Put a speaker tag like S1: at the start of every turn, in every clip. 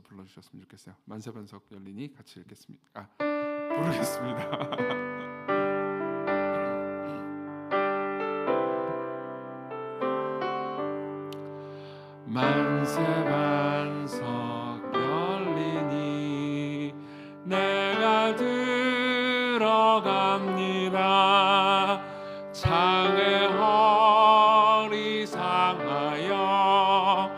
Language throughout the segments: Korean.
S1: 불러주셨으면 좋겠어요. 만세반석 열리니 같이 읽겠습니다. 부르겠습니다. 만세반석 열리니 내가 들어갑니다. 창에 허리 상하여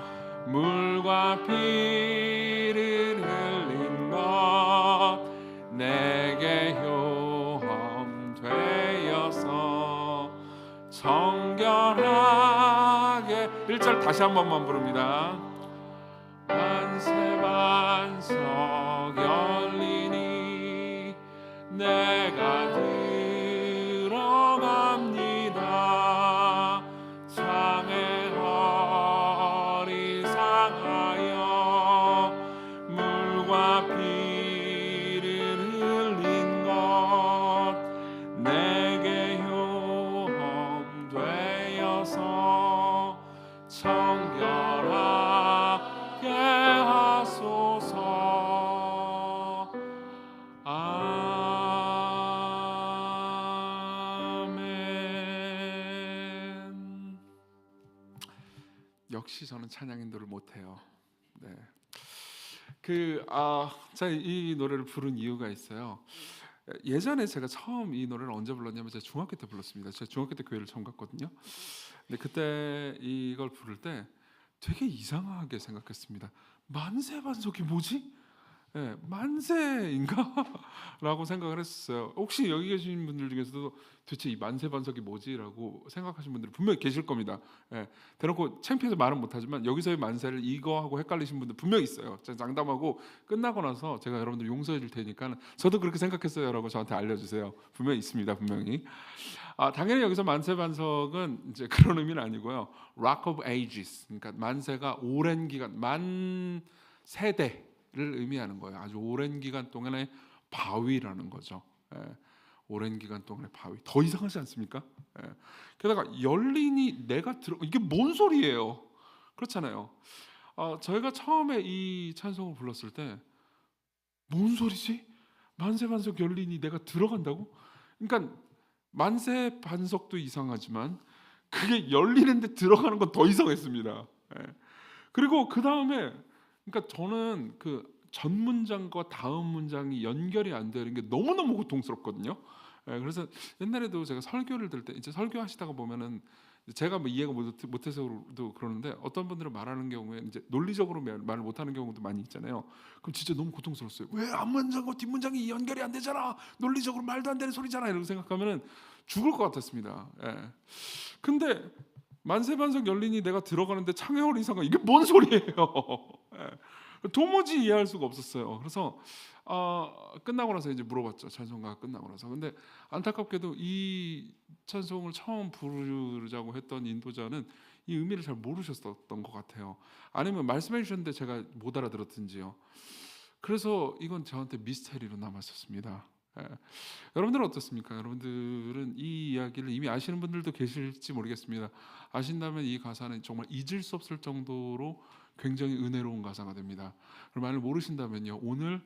S1: 물과 피를 흘린 것 내게 효험 되어서 정결하게 1절 다시 한 번만 부릅니다. 만세반석 열리니 내가 들어갑니다. 창에 허리 상하여 물과 피를 흘린 것 내게 효험 되어서 정결하게 하소서. 아멘. 역시 저는 찬양 인도를 못해요. 네. 제가 이 노래를 부른 이유가 있어요. 예전에 제가 처음 이 노래를 언제 불렀냐면 제가 중학교 때 불렀습니다. 제가 중학교 때 교회를 처음 갔거든요. 근데 그때 이걸 부를 때 되게 이상하게 생각했습니다. 만세반석이 뭐지? 네, 만세인가? 라고 생각을 했었어요. 혹시 여기 계신 분들 중에서도 도대체 이 만세반석이 뭐지? 라고 생각하시는 분들이 분명히 계실 겁니다. 예, 대놓고 창피해서 말은 못하지만 여기서의 만세를 이거하고 헷갈리신 분들 분명히 있어요. 제가 장담하고 끝나고 나서 제가 여러분들 용서해 줄 테니까 저도 그렇게 생각했어요 라고 저한테 알려주세요. 분명히 있습니다. 분명히. 당연히 여기서 만세반석은 이제 그런 의미는 아니고요. Rock of Ages, 그러니까 만세가 오랜 기간, 만 세대 를 의미하는 거예요. 아주 오랜 기간 동안의 바위라는 거죠. 오랜 기간 동안의 바위. 더 이상하지 않습니까? 게다가 열린이 내가 들어 이게 뭔 소리예요? 그렇잖아요. 저희가 처음에 이 찬송을 불렀을 때 뭔 소리지? 만세반석 열린이 내가 들어간다고? 그러니까 만세반석도 이상하지만 그게 열리는데 들어가는 건 더 이상했습니다. 그리고 그 다음에 그러니까 저는 그 전 문장과 다음 문장이 연결이 안 되는 게 너무너무 고통스럽거든요. 그래서 옛날에도 제가 설교를 들 때 이제 설교하시다가 보면은 제가 뭐 이해가 못해서도 그러는데 어떤 분들은 말하는 경우에 이제 논리적으로 말을 못하는 경우도 많이 있잖아요. 그럼 진짜 너무 고통스러웠어요. 왜 앞 문장과 뒷 문장이 연결이 안 되잖아. 논리적으로 말도 안 되는 소리잖아. 이렇게 생각하면은 죽을 것 같았습니다. 근데 만세반석 열리니 내가 들어가는데 창의 허리 상하 이게 뭔 소리예요? 도무지 이해할 수가 없었어요. 그래서 끝나고 나서 이제 물어봤죠. 찬송가가 끝나고 나서. 근데 안타깝게도 이 찬송을 처음 부르자고 했던 인도자는 이 의미를 잘 모르셨던 것 같아요. 아니면 말씀해 주셨는데 제가 못 알아들었든지요. 그래서 이건 저한테 미스테리로 남았었습니다. 여러분들은 어떻습니까? 여러분들은 이 이야기를 이미 아시는 분들도 계실지 모르겠습니다. 아신다면 이 가사는 정말 잊을 수 없을 정도로 굉장히 은혜로운 가사가 됩니다. 그럼 만약 모르신다면요, 오늘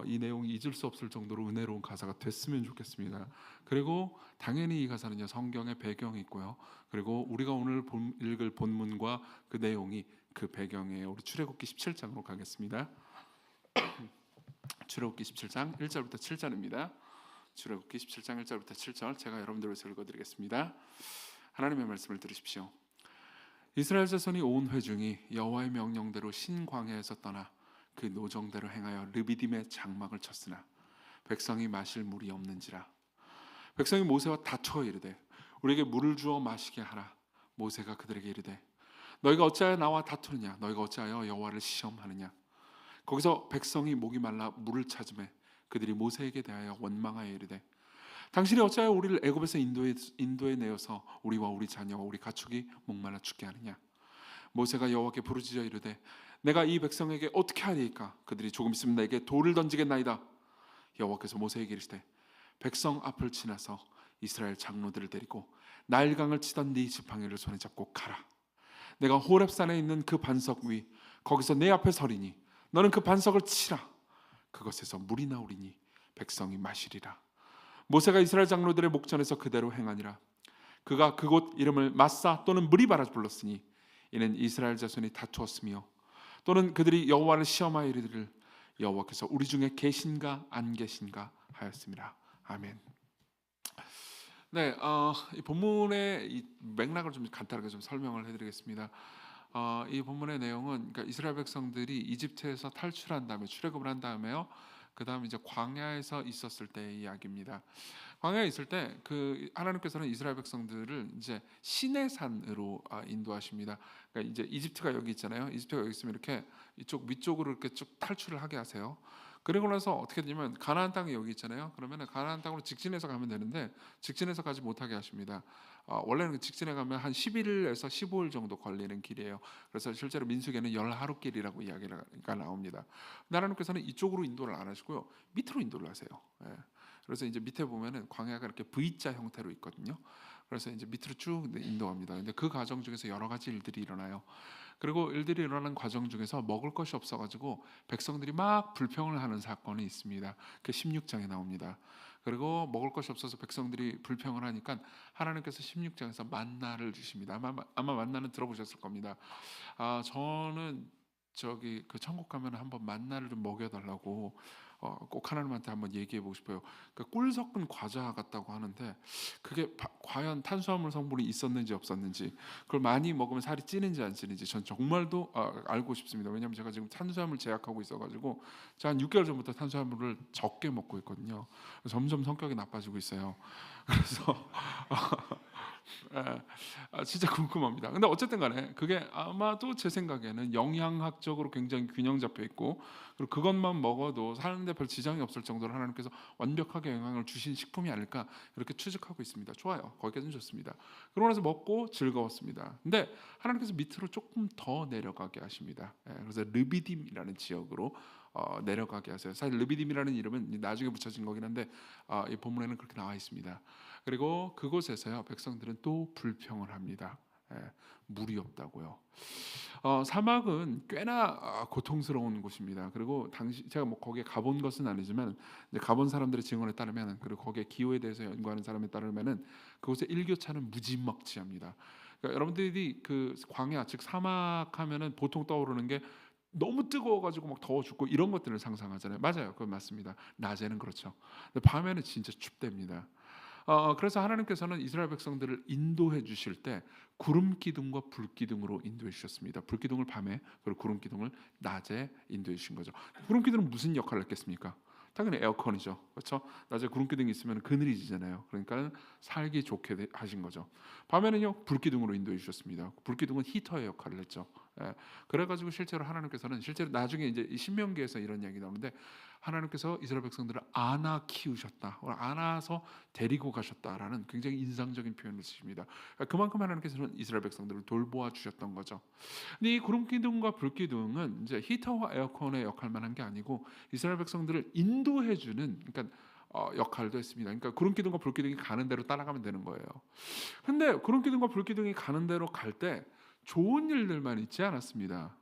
S1: 이 내용이 잊을 수 없을 정도로 은혜로운 가사가 됐으면 좋겠습니다. 그리고 당연히 이 가사는요, 성경의 배경이 있고요. 그리고 우리가 오늘 읽을 본문과 그 내용이 그 배경이에요. 우리 출애굽기 17장으로 가겠습니다. 출애굽기 17장 1절부터 7절입니다. 출애굽기 17장 1절부터 7절 제가 여러분들 위해서 읽어드리겠습니다. 하나님의 말씀을 들으십시오. 이스라엘 자손이 온 회중이 여호와의 명령대로 신광야에서 떠나 그 노정대로 행하여 르비딤의 장막을 쳤으나 백성이 마실 물이 없는지라. 백성이 모세와 다투어 이르되 우리에게 물을 주어 마시게 하라. 모세가 그들에게 이르되 너희가 어찌하여 나와 다투느냐? 너희가 어찌하여 여호와를 시험하느냐? 거기서 백성이 목이 말라 물을 찾으매 그들이 모세에게 대하여 원망하여 이르되 당신이 어찌하여 우리를 애굽에서 인도에 내어서 우리와 우리 자녀와 우리 가축이 목말라 죽게 하느냐? 모세가 여호와께 부르짖어 이르되 내가 이 백성에게 어떻게 하리이까? 그들이 조금 있으면 내게 돌을 던지겠나이다. 여호와께서 모세에게 이르시되 백성 앞을 지나서 이스라엘 장로들을 데리고 나일강을 치던 네 지팡이를 손에 잡고 가라. 내가 호렙산에 있는 그 반석 위 거기서 내 앞에 서리니 너는 그 반석을 치라. 그것에서 물이 나오리니 백성이 마시리라. 모세가 이스라엘 장로들의 목전에서 그대로 행하니라. 그가 그곳 이름을 마사 또는 무리바라 불렀으니 이는 이스라엘 자손이 다투었으며 또는 그들이 여호와를 시험하여 이르기를 여호와께서 우리 중에 계신가 안 계신가 하였습니다. 아멘. 네, 이 본문의 이 맥락을 좀 간단하게 좀 설명을 해드리겠습니다. 이 본문의 내용은 그러니까 이스라엘 백성들이 이집트에서 탈출한 다음에 출애굽을 한 다음에요. 그다음 이제 광야에서 있었을 때의 이야기입니다. 광야에 있을 때 그 하나님께서는 이스라엘 백성들을 이제 시내산으로 인도하십니다. 그러니까 이제 이집트가 여기 있잖아요. 이집트가 여기 있으면 이렇게 이쪽 위쪽으로 이렇게 쭉 탈출을 하게 하세요. 그리고 나서 어떻게 되냐면 가나안 땅이 여기 있잖아요. 그러면 가나안 땅으로 직진해서 가면 되는데 직진해서 가지 못하게 하십니다. 원래는 직진해 가면 한 11일에서 15일 정도 걸리는 길이에요. 그래서 실제로 민수기에는 10하루길이라고 이야기가 나옵니다. 하나님께서는 이쪽으로 인도를 안 하시고요. 밑으로 인도를 하세요. 예. 그래서 이제 밑에 보면은 광야가 이렇게 V자 형태로 있거든요. 그래서 이제 밑으로 쭉 인도합니다. 근데 그 과정 중에서 여러 가지 일들이 일어나요. 그리고 일들이 일어나는 과정 중에서 먹을 것이 없어가지고 백성들이 막 불평을 하는 사건이 있습니다. 그 16장에 나옵니다. 그리고 먹을 것이 없어서 백성들이 불평을 하니까 하나님께서 16장에서 만나를 주십니다. 아마 만나는 들어보셨을 겁니다. 저는 저기 그 천국 가면 한번 만나를 좀 먹여달라고 꼭 하나님한테 한번 얘기해 보고 싶어요. 그 꿀 섞은 과자 같다고 하는데 그게 과연 탄수화물 성분이 있었는지 없었는지, 그걸 많이 먹으면 살이 찌는지 안 찌는지 전 정말도 알고 싶습니다. 왜냐하면 제가 지금 탄수화물 제약하고 있어가지고 제가 한 6개월 전부터 탄수화물을 적게 먹고 있거든요. 점점 성격이 나빠지고 있어요. 그래서 진짜 궁금합니다. 근데 어쨌든 간에 그게 아마도 제 생각에는 영양학적으로 굉장히 균형 잡혀 있고, 그리고 그것만 먹어도 사는데 별 지장이 없을 정도로 하나님께서 완벽하게 영향을 주신 식품이 아닐까 이렇게 추측하고 있습니다. 좋아요. 거기까지는 좋습니다. 그러고 나서 먹고 즐거웠습니다. 근데 하나님께서 밑으로 조금 더 내려가게 하십니다. 그래서 르비딤이라는 지역으로 내려가게 하세요. 사실 르비딤이라는 이름은 나중에 붙여진 거긴 한데 이 본문에는 그렇게 나와 있습니다. 그리고 그곳에서요 백성들은 또 불평을 합니다. 물이 없다고요. 사막은 꽤나 고통스러운 곳입니다. 그리고 당시 제가 뭐 거기에 가본 것은 아니지만 이제 가본 사람들의 증언에 따르면, 그리고 거기에 기후에 대해서 연구하는 사람에 따르면은 그곳의 일교차는 무지막지합니다. 그러니까 여러분들이 그 광야 즉 사막하면은 보통 떠오르는 게 너무 뜨거워가지고 막 더워 죽고 이런 것들을 상상하잖아요. 맞아요, 그건 맞습니다. 낮에는 그렇죠. 근데 밤에는 진짜 춥답니다. 그래서 하나님께서는 이스라엘 백성들을 인도해 주실 때 구름 기둥과 불 기둥으로 인도해 주셨습니다. 불 기둥을 밤에, 그리고 구름 기둥을 낮에 인도해 주신 거죠. 구름 기둥은 무슨 역할을 했겠습니까? 당연히 에어컨이죠. 그렇죠? 낮에 구름 기둥이 있으면 그늘이 지잖아요. 그러니까 살기 좋게 하신 거죠. 밤에는요 불 기둥으로 인도해 주셨습니다. 불 기둥은 히터의 역할을 했죠. 그래가지고 실제로 하나님께서는 실제로 나중에 이제 신명기에서 이런 이야기 나오는데 하나님께서 이스라엘 백성들을 안아 키우셨다, 안아서 데리고 가셨다라는 굉장히 인상적인 표현을 쓰십니다. 그만큼 하나님께서는 이스라엘 백성들을 돌보아 주셨던 거죠. 근데 이 구름 기둥과 불 기둥은 이제 히터와 에어컨의 역할만 한 게 아니고 이스라엘 백성들을 인도해 주는 그러니까 역할도 했습니다. 그러니까 구름 기둥과 불 기둥이 가는 대로 따라가면 되는 거예요. 근데 구름 기둥과 불 기둥이 가는 대로 갈 때 좋은 일들만 있지 않았습니다.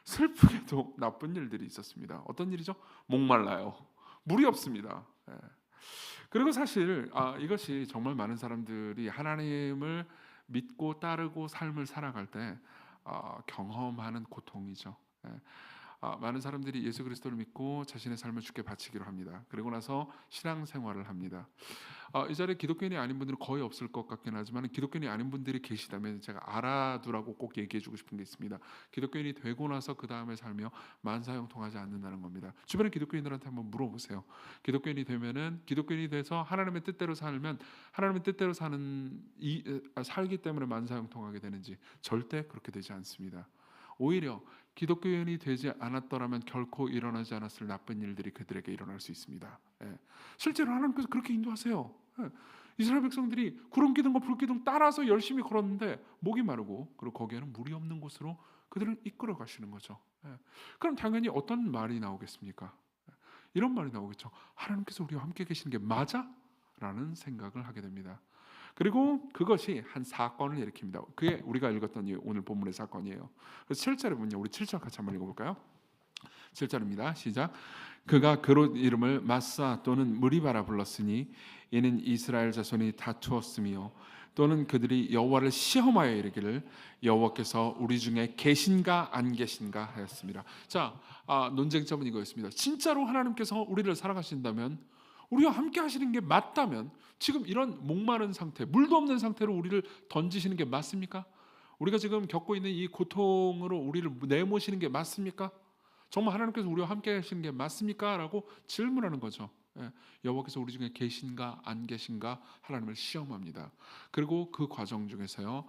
S1: 슬프게도 나쁜 일들이 있었습니다. 어떤 일이죠? 목말라요. 물이 없습니다. 그리고 사실 이것이 정말 많은 사람들이 하나님을 믿고 따르고 삶을 살아갈 때 경험하는 고통이죠. 많은 사람들이 예수 그리스도를 믿고 자신의 삶을 주께 바치기로 합니다. 그리고 나서 신앙생활을 합니다. 이 자리에 기독교인이 아닌 분들은 거의 없을 것 같긴 하지만 기독교인이 아닌 분들이 계시다면 제가 알아두라고 꼭 얘기해주고 싶은 게 있습니다. 기독교인이 되고 나서 그 다음에 살며 만사형통하지 않는다는 겁니다. 주변의 기독교인들한테 한번 물어보세요. 기독교인이 되면은 기독교인이 돼서 하나님의 뜻대로 살면 하나님의 뜻대로 살기 때문에 만사형통하게 되는지 절대 그렇게 되지 않습니다. 오히려 기독교인이 되지 않았더라면 결코 일어나지 않았을 나쁜 일들이 그들에게 일어날 수 있습니다. 실제로 하나님께서 그렇게 인도하세요. 이스라엘 백성들이 구름 기둥과 불 기둥 따라서 열심히 걸었는데 목이 마르고 그리고 거기에는 물이 없는 곳으로 그들을 이끌어 가시는 거죠. 그럼 당연히 어떤 말이 나오겠습니까? 이런 말이 나오겠죠. 하나님께서 우리와 함께 계시는 게 맞아? 라는 생각을 하게 됩니다. 그리고 그것이 한 사건을 일으킵니다. 그게 우리가 읽었던 오늘 본문의 사건이에요. 그래서 7절에 보면요, 우리 7절 같이 한번 읽어볼까요? 7절입니다. 시작. 그가 그롯 이름을 마사 또는 무리바라 불렀으니 이는 이스라엘 자손이 다투었으며 또는 그들이 여호와를 시험하여 이르기를 여호와께서 우리 중에 계신가 안 계신가 하였습니다. 자, 논쟁점은 이거였습니다. 진짜로 하나님께서 우리를 사랑하신다면, 우리와 함께 하시는 게 맞다면, 지금 이런 목마른 상태, 물도 없는 상태로 우리를 던지시는 게 맞습니까? 우리가 지금 겪고 있는 이 고통으로 우리를 내모시는 게 맞습니까? 정말 하나님께서 우리와 함께 하시는 게 맞습니까? 라고 질문하는 거죠. 여호와께서 우리 중에 계신가 안 계신가 하나님을 시험합니다. 그리고 그 과정 중에서요,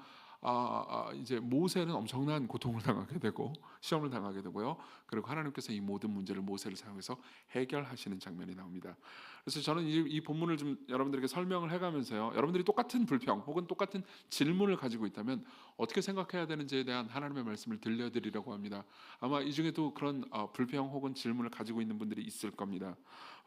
S1: 이제 모세는 엄청난 고통을 당하게 되고 시험을 당하게 되고요. 그리고 하나님께서 이 모든 문제를 모세를 사용해서 해결하시는 장면이 나옵니다. 그래서 저는 이 본문을 좀 여러분들에게 설명을 해가면서요, 여러분들이 똑같은 불평 혹은 똑같은 질문을 가지고 있다면 어떻게 생각해야 되는지에 대한 하나님의 말씀을 들려드리려고 합니다. 아마 이 중에도 그런 불평 혹은 질문을 가지고 있는 분들이 있을 겁니다.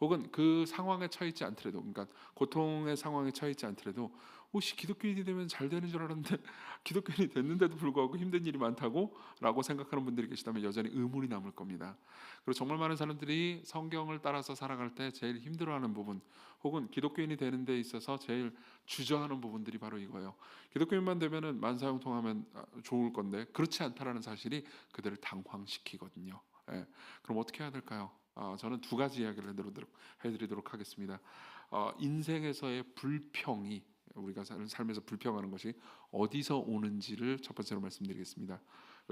S1: 혹은 그 상황에 처해 있지 않더라도, 그러니까 고통의 상황에 처해 있지 않더라도, 혹시 기독교인이 되면 잘 되는 줄 알았는데 기독교인이 됐는데도 불구하고 힘든 일이 많다고 라고 생각하는 분들이 계시다면 여전히 의문이 남을 겁니다. 그리고 정말 많은 사람들이 성경을 따라서 살아갈 때 제일 힘들어하는 부분, 혹은 기독교인이 되는 데 있어서 제일 주저하는 부분들이 바로 이거예요. 기독교인만 되면은 만사형통하면 좋을 건데 그렇지 않다라는 사실이 그들을 당황시키거든요. 그럼 어떻게 해야 될까요? 저는 두 가지 이야기를 해드리도록 하겠습니다. 인생에서의 불평이, 우리가 삶에서 불평하는 것이 어디서 오는지를 첫 번째로 말씀드리겠습니다.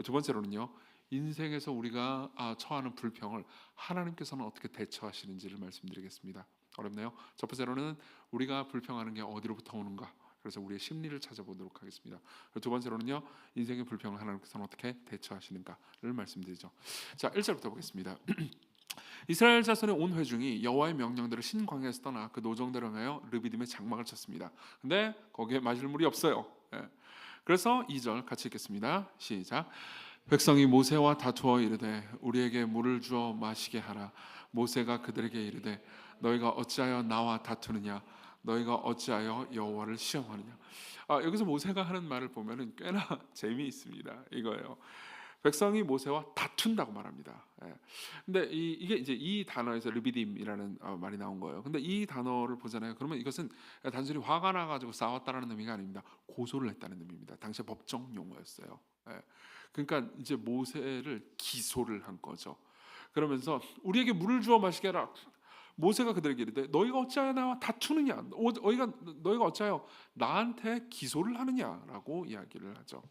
S1: 두 번째로는요, 인생에서 우리가 처하는 불평을 하나님께서는 어떻게 대처하시는지를 말씀드리겠습니다. 어렵네요. 첫 번째로는 우리가 불평하는 게 어디로부터 오는가, 그래서 우리의 심리를 찾아보도록 하겠습니다. 두 번째로는요, 인생의 불평을 하나님께서는 어떻게 대처하시는가를 말씀드리죠. 자, 1절부터 보겠습니다. 이스라엘 자손의 온 회중이 여호와의 명령대로 신광야에서 떠나 그 노정대로 행하여 르비딤에 장막을 쳤습니다. 근데 거기에 마실 물이 없어요. 그래서 2절 같이 읽겠습니다. 시작. 백성이 모세와 다투어 이르되 우리에게 물을 주어 마시게 하라. 모세가 그들에게 이르되 너희가 어찌하여 나와 다투느냐, 너희가 어찌하여 여호와를 시험하느냐. 여기서 모세가 하는 말을 보면은 꽤나 재미있습니다. 이거예요. 백성이 모세와 다툰다고 말합니다. 근데 이게 이제 이 단어에서 르비딤이라는 말이 나온 거예요. 근데 이 단어를 보잖아요. 그러면 이것은 단순히 화가 나가지고 싸웠다라는 의미가 아닙니다. 고소를 했다는 의미입니다. 당시 법정 용어였어요. 그러니까 이제 모세를 기소를 한 거죠. 그러면서 우리에게 물을 주어 마시게 하라. 모세가 그들에게 이르되 너희가 어찌하여 나와 다투느냐, 너희가 어찌하여 나한테 기소를 하느냐라고 이야기를 하죠.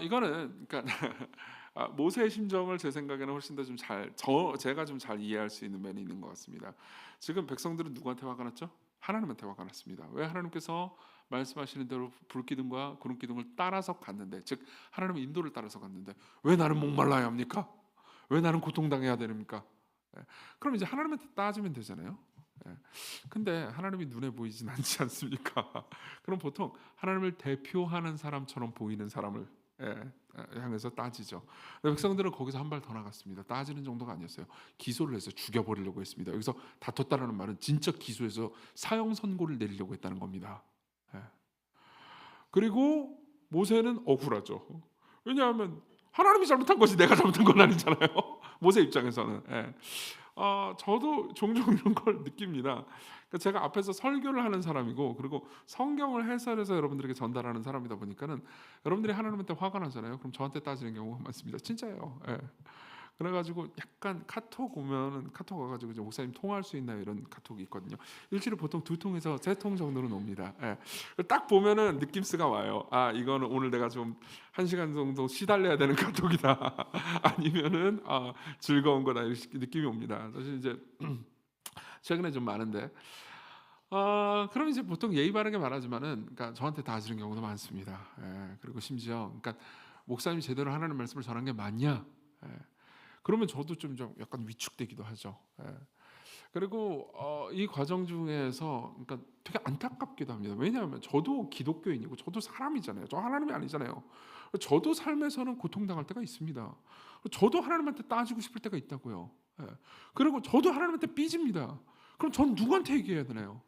S1: 이거는 그러니까 모세의 심정을 제 생각에는 훨씬 더 좀 제가 좀 잘 이해할 수 있는 면이 있는 것 같습니다. 지금 백성들은 누구한테 화가 났죠? 하나님한테 화가 났습니다. 왜? 하나님께서 말씀하시는 대로 불기둥과 구름기둥을 따라서 갔는데, 즉 하나님의 인도를 따라서 갔는데 왜 나는 목말라야 합니까? 왜 나는 고통당해야 됩니까? 그럼 이제 하나님한테 따지면 되잖아요. 근데 하나님이 눈에 보이진 않지 않습니까? 그럼 보통 하나님을 대표하는 사람처럼 보이는 사람을 향해서 따지죠. 백성들은 거기서 한 발 더 나갔습니다. 따지는 정도가 아니었어요. 기소를 해서 죽여버리려고 했습니다. 여기서 다퉜다라는 말은 진짜 기소해서 사형 선고를 내리려고 했다는 겁니다. 그리고 모세는 억울하죠. 왜냐하면 하나님이 잘못한 것이 내가 잘못한 건 아니잖아요. 모세 입장에서는. 저도 종종 이런 걸 느낍니다. 그러니까 제가 앞에서 설교를 하는 사람이고, 그리고 성경을 해설해서 여러분들에게 전달하는 사람이다 보니까는 여러분들이 하나님한테 화가 나잖아요. 그럼 저한테 따지는 경우가 많습니다. 진짜예요. 그래가지고 약간 카톡 오면은 카톡 와가지고 이제 목사님 통화할 수 있나요? 이런 카톡이 있거든요. 일주일에 보통 2통에서 3통 정도는 옵니다. 딱 보면은 느낌스가 와요. 이거는 오늘 내가 좀 1시간 정도 시달려야 되는 카톡이다. 아니면은 즐거운 거다, 이런 느낌이 옵니다. 사실 이제 최근에 좀 많은데, 그럼 이제 보통 예의 바르게 말하지만은, 그러니까 저한테 따지는 경우도 많습니다. 그리고 심지어 그러니까 목사님이 제대로 하나님 말씀을 전한 게 맞냐? 그러면 저도 좀 약간 위축되기도 하죠. 그리고 이 과정 중에서 그러니까 되게 안타깝기도 합니다. 왜냐하면 저도 기독교인이고 저도 사람이잖아요. 저 하나님이 아니잖아요. 저도 삶에서는 고통당할 때가 있습니다. 저도 하나님한테 따지고 싶을 때가 있다고요. 그리고 저도 하나님한테 삐집니다. 그럼 전 누구한테 얘기해야 되나요?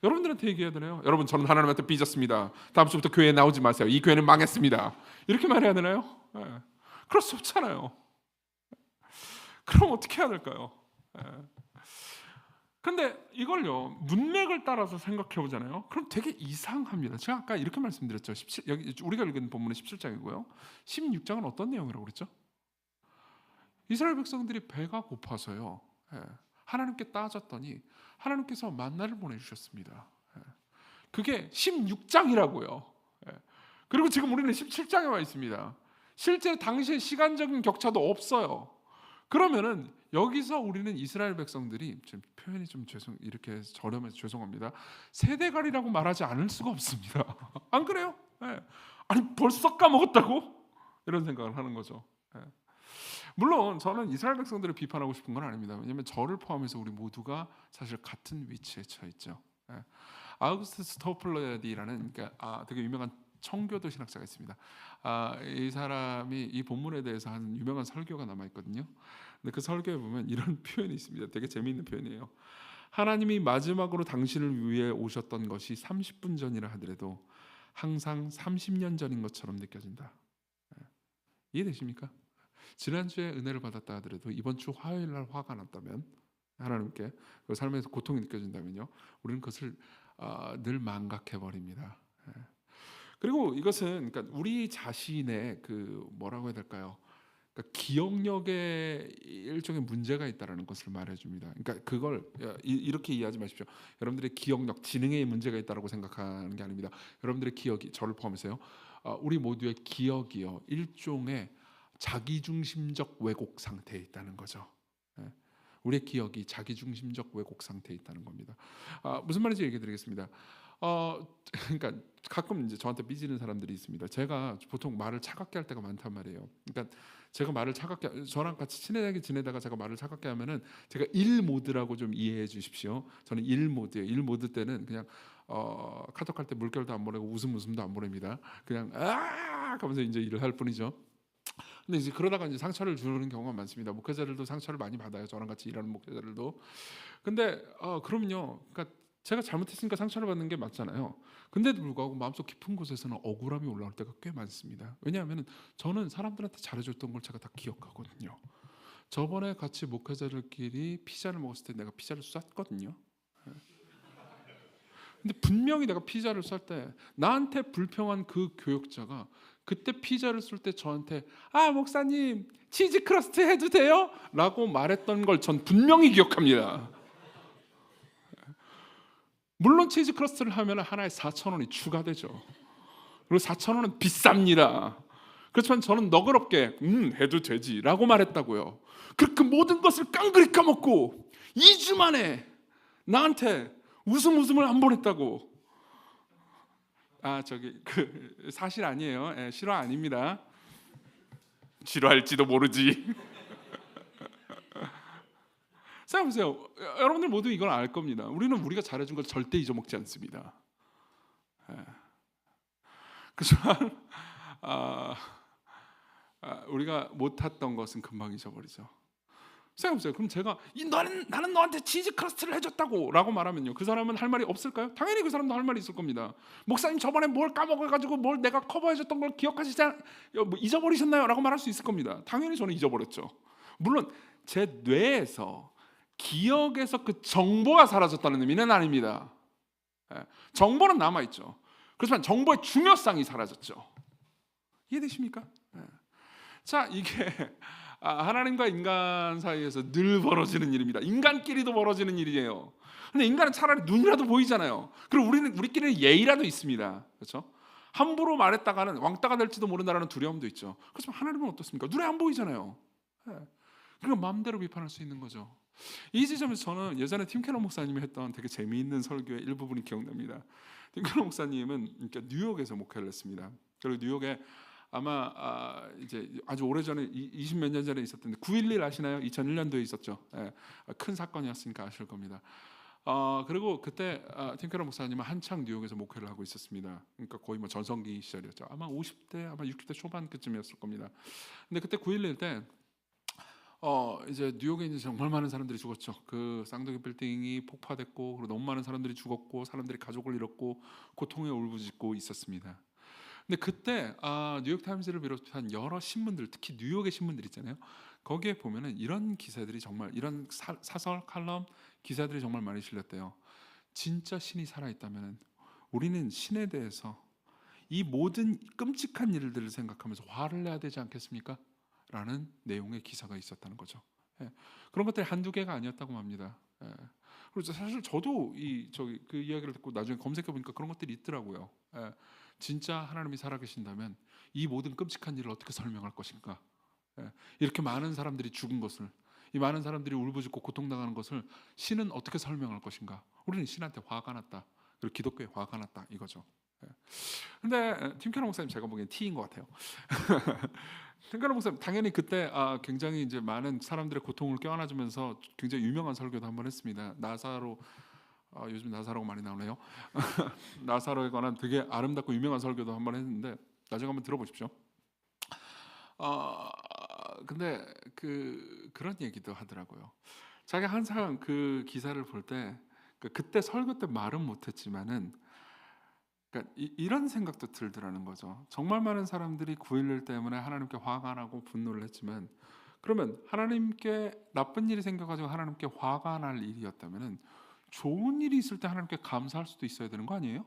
S1: 여러분들한테 얘기해야 되나요? 여러분, 저는 하나님한테 삐졌습니다. 다음 주부터 교회에 나오지 마세요. 이 교회는 망했습니다. 이렇게 말해야 되나요? 그럴 수 없잖아요. 그럼 어떻게 해야 될까요? 예. 근데 이걸요 문맥을 따라서 생각해 보잖아요. 그럼 되게 이상합니다. 제가 아까 이렇게 말씀드렸죠. 17, 여기 우리가 읽은 본문은 17장이고요. 16장은 어떤 내용이라고 그랬죠? 이스라엘 백성들이 배가 고파서요. 예. 하나님께 따졌더니 하나님께서 만나를 보내주셨습니다. 예. 그게 16장이라고요. 예. 그리고 지금 우리는 17장에 와 있습니다. 실제 당시의 시간적인 격차도 없어요. 그러면은 여기서 우리는 이스라엘 백성들이 지금 표현이 좀 이렇게 저렴해서 죄송합니다. 세대갈이라고 말하지 않을 수가 없습니다. 안 그래요? 예. 아니 벌써 까먹었다고? 이런 생각을 하는 거죠. 예. 물론 저는 이스라엘 백성들을 비판하고 싶은 건 아닙니다. 왜냐하면 저를 포함해서 우리 모두가 사실 같은 위치에 처해 있죠. 예. 아우구스트 스토플러디라는 그러니까 되게 유명한 청교도 신학자가 있습니다. 이 사람이 이 본문에 대해서 한 유명한 설교가 남아 있거든요. 근데 그 설교에 보면 이런 표현이 있습니다. 되게 재미있는 표현이에요. 하나님이 마지막으로 당신을 위해 오셨던 것이 30분 전이라 하더라도 항상 30년 전인 것처럼 느껴진다. 예. 이해되십니까? 지난주에 은혜를 받았다 하더라도 이번 주 화요일 날 화가 났다면 하나님께 그 삶에서 고통이 느껴진다면요, 우리는 그것을 늘 망각해 버립니다. 예. 그리고 이것은 그러니까 우리 자신의 그 뭐라고 해야 될까요? 그러니까 기억력에 일종의 문제가 있다라는 것을 말해줍니다. 그러니까 그걸 이렇게 이해하지 마십시오. 여러분들의 기억력, 지능에 문제가 있다라고 생각하는 게 아닙니다. 여러분들의 기억이 저를 포함해서요. 우리 모두의 기억이요 일종의 자기중심적 왜곡 상태에 있다는 거죠. 예. 우리의 기억이 자기중심적 왜곡 상태에 있다는 겁니다. 무슨 말인지 얘기드리겠습니다. 그러니까 가끔 이제 저한테 삐지는 사람들이 있습니다. 제가 보통 말을 차갑게 할 때가 많단 말이에요. 그러니까 제가 말을 차갑게, 저랑 같이 친하게 지내다가 제가 말을 차갑게 하면은 제가 일 모드라고 좀 이해해 주십시오. 저는 일 모드예요. 일 모드 때는 그냥 카톡할 때 물결도 안 보내고 웃음도 안 보냅니다. 그냥 하면서 이제 일을 할 뿐이죠. 근데 이제 그러다가 이제 상처를 주는 경우가 많습니다. 목회자들도 상처를 많이 받아요. 저랑 같이 일하는 목회자들도. 근데 그러면요, 그러니까 제가 잘못했으니까 상처를 받는 게 맞잖아요. 근데도 불구하고 마음속 깊은 곳에서는 억울함이 올라올 때가 꽤 많습니다. 왜냐하면 저는 사람들한테 잘해줬던 걸 제가 다 기억하거든요. 저번에 같이 목회자들끼리 피자를 먹었을 때 내가 피자를 쐈거든요. 근데 분명히 내가 피자를 쏠 때 나한테 불평한 그 교역자가 그때 피자를 쏠 때 저한테 목사님 치즈 크러스트 해도 돼요? 라고 말했던 걸 전 분명히 기억합니다. 물론 치즈 크러스트를 하면 하나에 4,000원이 추가되죠. 그리고 4,000원은 비쌉니다. 그렇지만 저는 너그럽게 해도 되지 라고 말했다고요. 그렇게 모든 것을 깡그리 까먹고 2주 만에 나한테 웃음을 한 번 했다고. 저기 그 사실 아니에요. 실화 아닙니다. 싫어할지도 모르지. 생각해보세요. 여러분들 모두 이걸 알 겁니다. 우리는 우리가 잘해준 걸 절대 잊어먹지 않습니다. 그렇지만 우리가 못했던 것은 금방 잊어버리죠. 생각해보세요. 그럼 제가 나는 너한테 치즈 크러스트를 해줬다고 라고 말하면요, 그 사람은 할 말이 없을까요? 당연히 그 사람도 할 말이 있을 겁니다. 목사님 저번에 뭘 까먹어가지고 뭘 내가 커버해줬던 걸 잊어버리셨나요? 라고 말할 수 있을 겁니다. 당연히 저는 잊어버렸죠. 물론 제 뇌에서 기억에서 그 정보가 사라졌다는 의미는 아닙니다. 정보는 남아있죠. 그렇지만 정보의 중요성이 사라졌죠. 이해되십니까? 자, 이게 하나님과 인간 사이에서 늘 벌어지는 일입니다. 인간끼리도 벌어지는 일이에요. 근데 인간은 차라리 눈이라도 보이잖아요. 그리고 우리끼리는 예의라도 있습니다. 그렇죠? 함부로 말했다가는 왕따가 될지도 모른다라는 두려움도 있죠. 그렇지만 하나님은 어떻습니까? 눈에 안 보이잖아요. 그러니까 마음대로 비판할 수 있는 거죠. 이 지점에서 저는 예전에 팀 캐러 목사님이 했던 되게 재미있는 설교의 일부분이 기억납니다. 팀 캐러 목사님은 그러니까 뉴욕에서 목회를 했습니다. 그리고 뉴욕에 아마 이제 아주 오래전에 20몇 년 전에 있었던데 9.11 아시나요? 2001년도에 있었죠. 큰 사건이었으니까 아실 겁니다. 그리고 그때 팀 캐러 목사님은 한창 뉴욕에서 목회를 하고 있었습니다. 그러니까 거의 뭐 전성기 시절이었죠. 아마 50대, 아마 60대 초반 그쯤이었을 겁니다. 근데 그때 9.11 때 이제 뉴욕에 이제 정말 많은 사람들이 죽었죠. 그 쌍둥이 빌딩이 폭파됐고, 그리고 너무 많은 사람들이 죽었고, 사람들이 가족을 잃었고, 고통에 울부짖고 있었습니다. 근데 그때 뉴욕 타임즈를 비롯한 여러 신문들, 특히 뉴욕의 신문들 있잖아요. 거기에 보면은 이런 기사들이 정말 이런 사설 칼럼 기사들이 정말 많이 실렸대요. 진짜 신이 살아 있다면은 우리는 신에 대해서 이 모든 끔찍한 일들을 생각하면서 화를 내야 되지 않겠습니까? 라는 내용의 기사가 있었다는 거죠. 예. 그런 것들이 한두 개가 아니었다고 합니다. 예. 그래서 사실 저도 그 이야기를 듣고 나중에 검색해 보니까 그런 것들이 있더라고요. 예. 진짜 하나님이 살아계신다면 이 모든 끔찍한 일을 어떻게 설명할 것인가? 예. 이렇게 많은 사람들이 죽은 것을, 이 많은 사람들이 울부짖고 고통당하는 것을 신은 어떻게 설명할 것인가? 우리는 신한테 화가 났다. 그리고 기독교에 화가 났다 이거죠. 예. 근데 팀캐러 목사님 제가 보기엔 T인 것 같아요. 팀캐러 목사님 당연히 그때 굉장히 이제 많은 사람들의 고통을 껴안아주면서 굉장히 유명한 설교도 한번 했습니다. 나사로, 요즘 나사로가 많이 나오네요. 나사로에 관한 되게 아름답고 유명한 설교도 한번 했는데 나중에 한번 들어보십시오. 어, 근데 그런 얘기도 하더라고요. 자기가 항상 그 기사를 볼 때 그때 설교 때 말은 못했지만은 그러니까 이런 생각도 들더라는 거죠. 정말 많은 사람들이 9.11 때문에 하나님께 화가 나고 분노를 했지만 그러면 하나님께 나쁜 일이 생겨가지고 하나님께 화가 날 일이었다면은 좋은 일이 있을 때 하나님께 감사할 수도 있어야 되는 거 아니에요?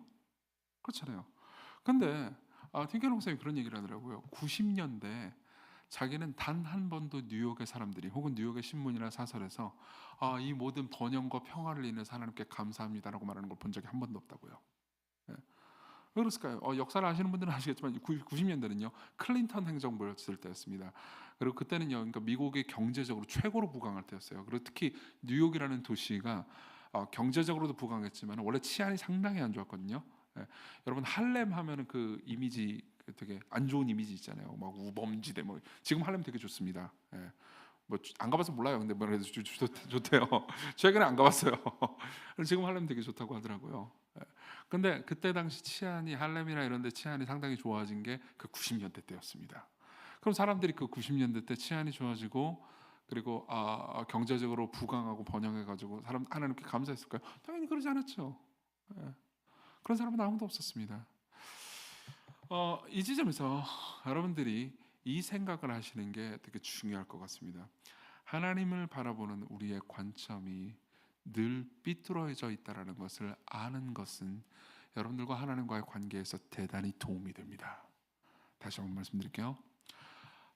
S1: 그렇잖아요. 근데 틴ker 목사님이 그런 얘기를 하더라고요. 90년대 자기는 단 한 번도 뉴욕의 사람들이 혹은 뉴욕의 신문이나 사설에서 이 모든 번영과 평화를 인해서 하나님께 감사합니다라고 말하는 걸 본 적이 한 번도 없다고요. 예. 왜 그랬을까요? 역사를 아시는 분들은 아시겠지만 90년대는요 클린턴 행정부였을 때였습니다. 그리고 그때는요, 그러니까 미국이 경제적으로 최고로 부강할 때였어요. 그리고 특히 뉴욕이라는 도시가 경제적으로도 부강했지만 원래 치안이 상당히 안 좋았거든요. 예. 여러분 할렘 하면은 그 이미지 되게 안 좋은 이미지 있잖아요. 막 우범지대 뭐 지금 할렘 되게 좋습니다. 예. 뭐 안 가봐서 몰라요. 근데 뭐 그래도 좋대요. 최근에 안 가봤어요. 지금 할렘 되게 좋다고 하더라고요. 예. 근데 그때 당시 치안이 할렘이나 이런 데 치안이 상당히 좋아진 게 그 90년대 때였습니다. 그럼 사람들이 그 90년대 때 치안이 좋아지고 그리고 경제적으로 부강하고 번영해 가지고 사람 하나님께 감사했을까요? 당연히 그러지 않았죠. 예. 그런 사람은 아무도 없었습니다. 이 지점에서 여러분들이 이 생각을 하시는 게 되게 중요할 것 같습니다. 하나님을 바라보는 우리의 관점이 늘 삐뚤어져 있다라는 것을 아는 것은 여러분들과 하나님과의 관계에서 대단히 도움이 됩니다. 다시 한번 말씀드릴게요.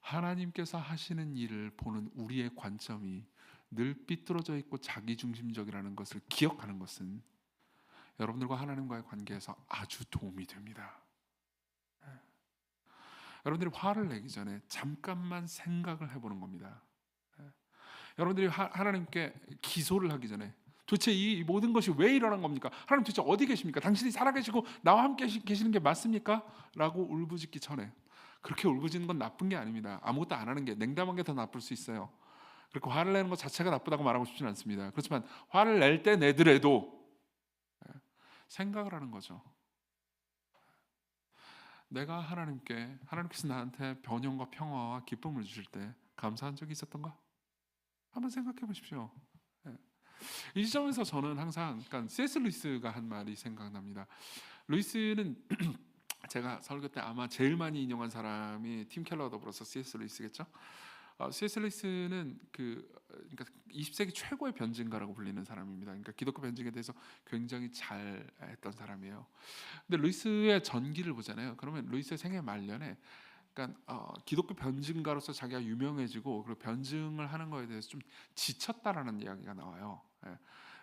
S1: 하나님께서 하시는 일을 보는 우리의 관점이 늘 삐뚤어져 있고 자기중심적이라는 것을 기억하는 것은 여러분들과 하나님과의 관계에서 아주 도움이 됩니다. 여러분들이 화를 내기 전에 잠깐만 생각을 해보는 겁니다. 여러분들이 하나님께 기소를 하기 전에 도대체 이 모든 것이 왜 일어난 겁니까? 하나님 도대체 어디 계십니까? 당신이 살아계시고 나와 함께 계시는 게 맞습니까? 라고 울부짖기 전에 그렇게 울부짖는 건 나쁜 게 아닙니다. 아무것도 안 하는 게 냉담한 게 더 나쁠 수 있어요. 그렇게 화를 내는 것 자체가 나쁘다고 말하고 싶지는 않습니다. 그렇지만 화를 낼 때 내더라도 생각을 하는 거죠. 내가 하나님께서 나한테 번영과 평화와 기쁨을 주실 때 감사한 적이 있었던가? 한번 생각해 보십시오. 예. 이 지점에서 저는 항상 그러니까 C.S. 루이스가 한 말이 생각납니다. 루이스는 제가 설교 때 아마 제일 많이 인용한 사람이 팀 켈러와 더불어서 C.S. 루이스겠죠. C.S. 루이스는 그러니까 20세기 최고의 변증가라고 불리는 사람입니다. 그러니까 기독교 변증에 대해서 굉장히 잘했던 사람이에요. 근데 루이스의 전기를 보잖아요. 그러면 루이스의 생애 말년에 그러니까 기독교 변증가로서 자기가 유명해지고 그리고 변증을 하는 거에 대해서 좀 지쳤다라는 이야기가 나와요. 예.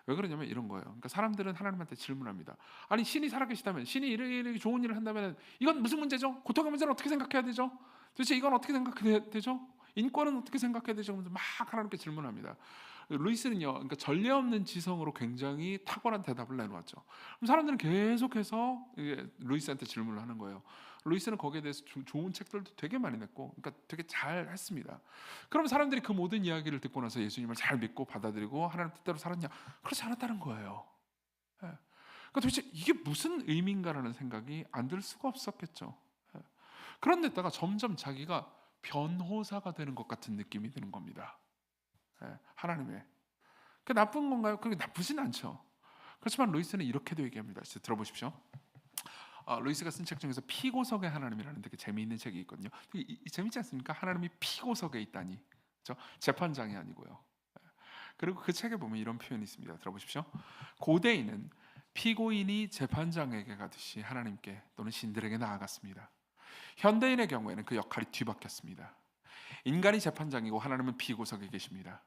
S1: 왜 그러냐면 이런 거예요. 그러니까 사람들은 하나님한테 질문합니다. 아니 신이 살아계시다면 신이 이렇게 좋은 일을 한다면 이건 무슨 문제죠? 고통의 문제는 어떻게 생각해야 되죠? 도대체 이건 어떻게 생각해야 되죠? 인권은 어떻게 생각해야 되죠? 그러면서 막 하나님께 질문합니다. 루이스는요, 그러니까 전례 없는 지성으로 굉장히 탁월한 대답을 내놓았죠. 그럼 사람들은 계속해서 루이스한테 질문을 하는 거예요. 루이스는 거기에 대해서 좋은 책들도 되게 많이 냈고, 그러니까 되게 잘 했습니다. 그럼 사람들이 그 모든 이야기를 듣고 나서 예수님을 잘 믿고 받아들이고 하나님 뜻대로 살았냐? 그렇지 않았다는 거예요. 예. 그러니까 도대체 이게 무슨 의미인가라는 생각이 안 들 수가 없었겠죠. 예. 그런데다가 점점 자기가 변호사가 되는 것 같은 느낌이 드는 겁니다. 예. 하나님의. 그 나쁜 건가요? 그게 나쁘진 않죠. 그렇지만 루이스는 이렇게도 얘기합니다. 들어보십시오. 루이스가 쓴 책 중에서 피고석의 하나님이라는 되게 재미있는 책이 있거든요. 재밌지 않습니까? 하나님이 피고석에 있다니 그렇죠? 재판장이 아니고요. 그리고 그 책에 보면 이런 표현이 있습니다. 들어보십시오. 고대인은 피고인이 재판장에게 가듯이 하나님께 또는 신들에게 나아갔습니다. 현대인의 경우에는 그 역할이 뒤바뀌었습니다. 인간이 재판장이고 하나님은 피고석에 계십니다.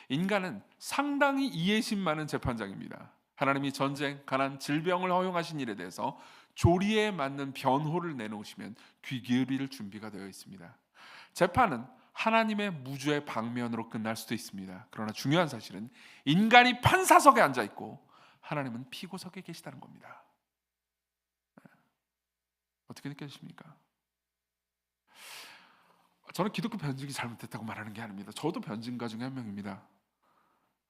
S1: 인간은 상당히 이해심 많은 재판장입니다. 하나님이 전쟁, 가난, 질병을 허용하신 일에 대해서 조리에 맞는 변호를 내놓으시면 귀 기울일 준비가 되어 있습니다. 재판은 하나님의 무죄의 방면으로 끝날 수도 있습니다. 그러나 중요한 사실은 인간이 판사석에 앉아 있고 하나님은 피고석에 계시다는 겁니다. 어떻게 느껴지십니까? 저는 기독교 변증이 잘못됐다고 말하는 게 아닙니다. 저도 변증가 중에 한 명입니다.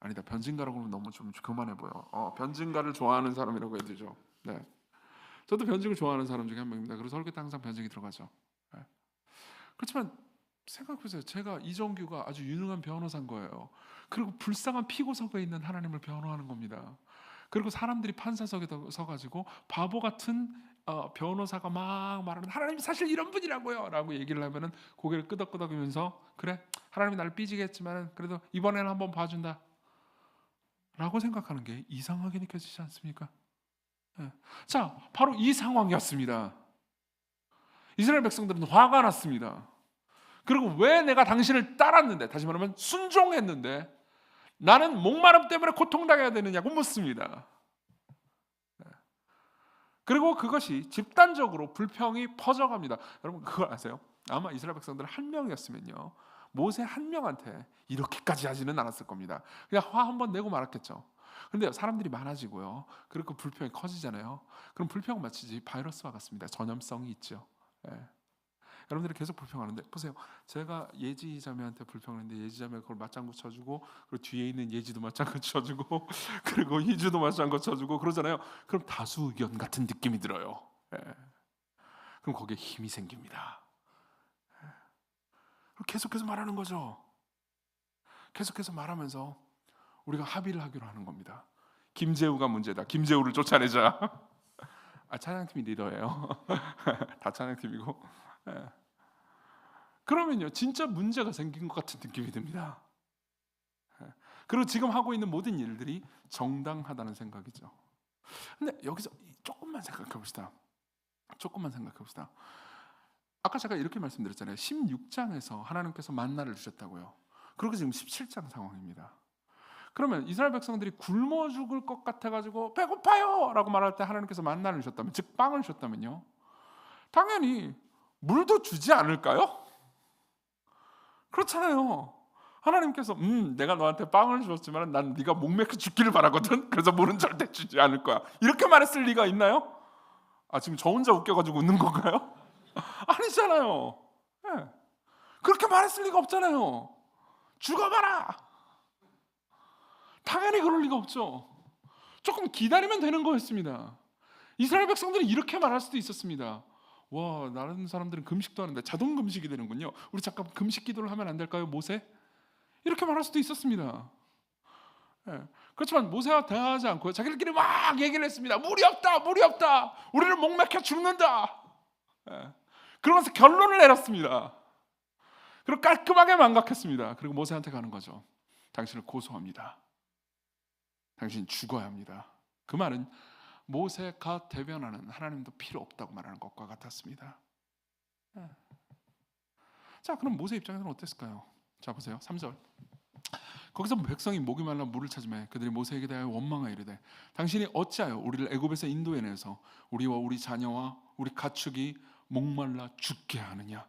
S1: 아니다, 변증가라고 하면 너무 좀 교만해 보여. 변증가를 좋아하는 사람이라고 해야 되죠. 네, 저도 변증을 좋아하는 사람 중에 한 명입니다. 그래서 설교 때 항상 변증이 들어가죠. 네. 그렇지만 생각해보세요. 제가 이정규가 아주 유능한 변호사인 거예요. 그리고 불쌍한 피고석에 있는 하나님을 변호하는 겁니다. 그리고 사람들이 판사석에 서가지고 바보 같은 변호사가 막 말하는 하나님 사실 이런 분이라고요 라고 얘기를 하면은 고개를 끄덕끄덕이면서 그래 하나님이 나를 삐지게 했지만 그래도 이번에는 한번 봐준다 라고 생각하는 게 이상하게 느껴지지 않습니까? 네. 자, 바로 이 상황이었습니다. 이스라엘 백성들은 화가 났습니다. 그리고 왜 내가 당신을 따랐는데, 다시 말하면 순종했는데 나는 목마름 때문에 고통당해야 되느냐고 묻습니다. 그리고 그것이 집단적으로 불평이 퍼져갑니다. 여러분 그걸 아세요? 아마 이스라엘 백성들 한 명이었으면요 모세 한 명한테 이렇게까지 하지는 않았을 겁니다. 그냥 화 한번 내고 말았겠죠. 그런데 사람들이 많아지고요, 그리고 그 불평이 커지잖아요. 그럼 불평은 마치 바이러스와 같습니다. 전염성이 있죠. 예. 여러분들이 계속 불평하는데 보세요. 제가 예지 자매한테 불평했는데 예지 자매가 그걸 맞장구 쳐주고, 그리고 뒤에 있는 예지도 맞장구 쳐주고, 그리고 희주도 맞장구 쳐주고 그러잖아요. 그럼 다수 의견 같은 느낌이 들어요. 예. 그럼 거기에 힘이 생깁니다. 예. 계속해서 말하는 거죠. 계속해서 말하면서 우리가 합의를 하기로 하는 겁니다. 김재우가 문제다. 김재우를 쫓아내자. 찬양팀이 리더예요. 다 찬양팀이고. 예. 그러면요 진짜 문제가 생긴 것 같은 느낌이 듭니다. 예. 그리고 지금 하고 있는 모든 일들이 정당하다는 생각이죠. 근데 여기서 조금만 생각해 봅시다. 아까 제가 이렇게 말씀드렸잖아요. 16장에서 하나님께서 만나를 주셨다고요. 그리고 지금 17장 상황입니다. 그러면 이스라엘 백성들이 굶어 죽을 것 같아가지고 배고파요 라고 말할 때 하나님께서 만나를 주셨다면, 즉 빵을 주셨다면요, 당연히 물도 주지 않을까요? 그렇잖아요. 하나님께서 내가 너한테 빵을 주었지만 난 네가 목맥혀 죽기를 바라거든. 그래서 물은 절대 주지 않을 거야. 이렇게 말했을 리가 있나요? 지금 저 혼자 웃겨가지고 웃는 건가요? 아니잖아요. 네. 그렇게 말했을 리가 없잖아요. 죽어봐라. 당연히 그럴 리가 없죠. 조금 기다리면 되는 거였습니다. 이스라엘 백성들은 이렇게 말할 수도 있었습니다. 와, 다른 사람들은 금식도 하는데 자동 금식이 되는군요. 우리 잠깐 금식 기도를 하면 안 될까요, 모세? 이렇게 말할 수도 있었습니다. 예. 그렇지만 모세와 대화하지 않고 자기들끼리 막 얘기를 했습니다. 물이 없다, 우리는 목맥혀 죽는다. 예. 그러면서 결론을 내렸습니다. 그리고 깔끔하게 망각했습니다. 그리고 모세한테 가는 거죠. 당신을 고소합니다. 당신 죽어야 합니다. 그 말은 모세가 대변하는 하나님도 필요 없다고 말하는 것과 같았습니다. 자, 그럼 모세 입장에서는 어땠을까요? 자, 보세요. 3절. 거기서 백성이 목이 말라 물을 찾으매 그들이 모세에게 대하여 원망하여 이르되 당신이 어찌하여 우리를 애굽에서 인도해 내서 우리와 우리 자녀와 우리 가축이 목말라 죽게 하느냐.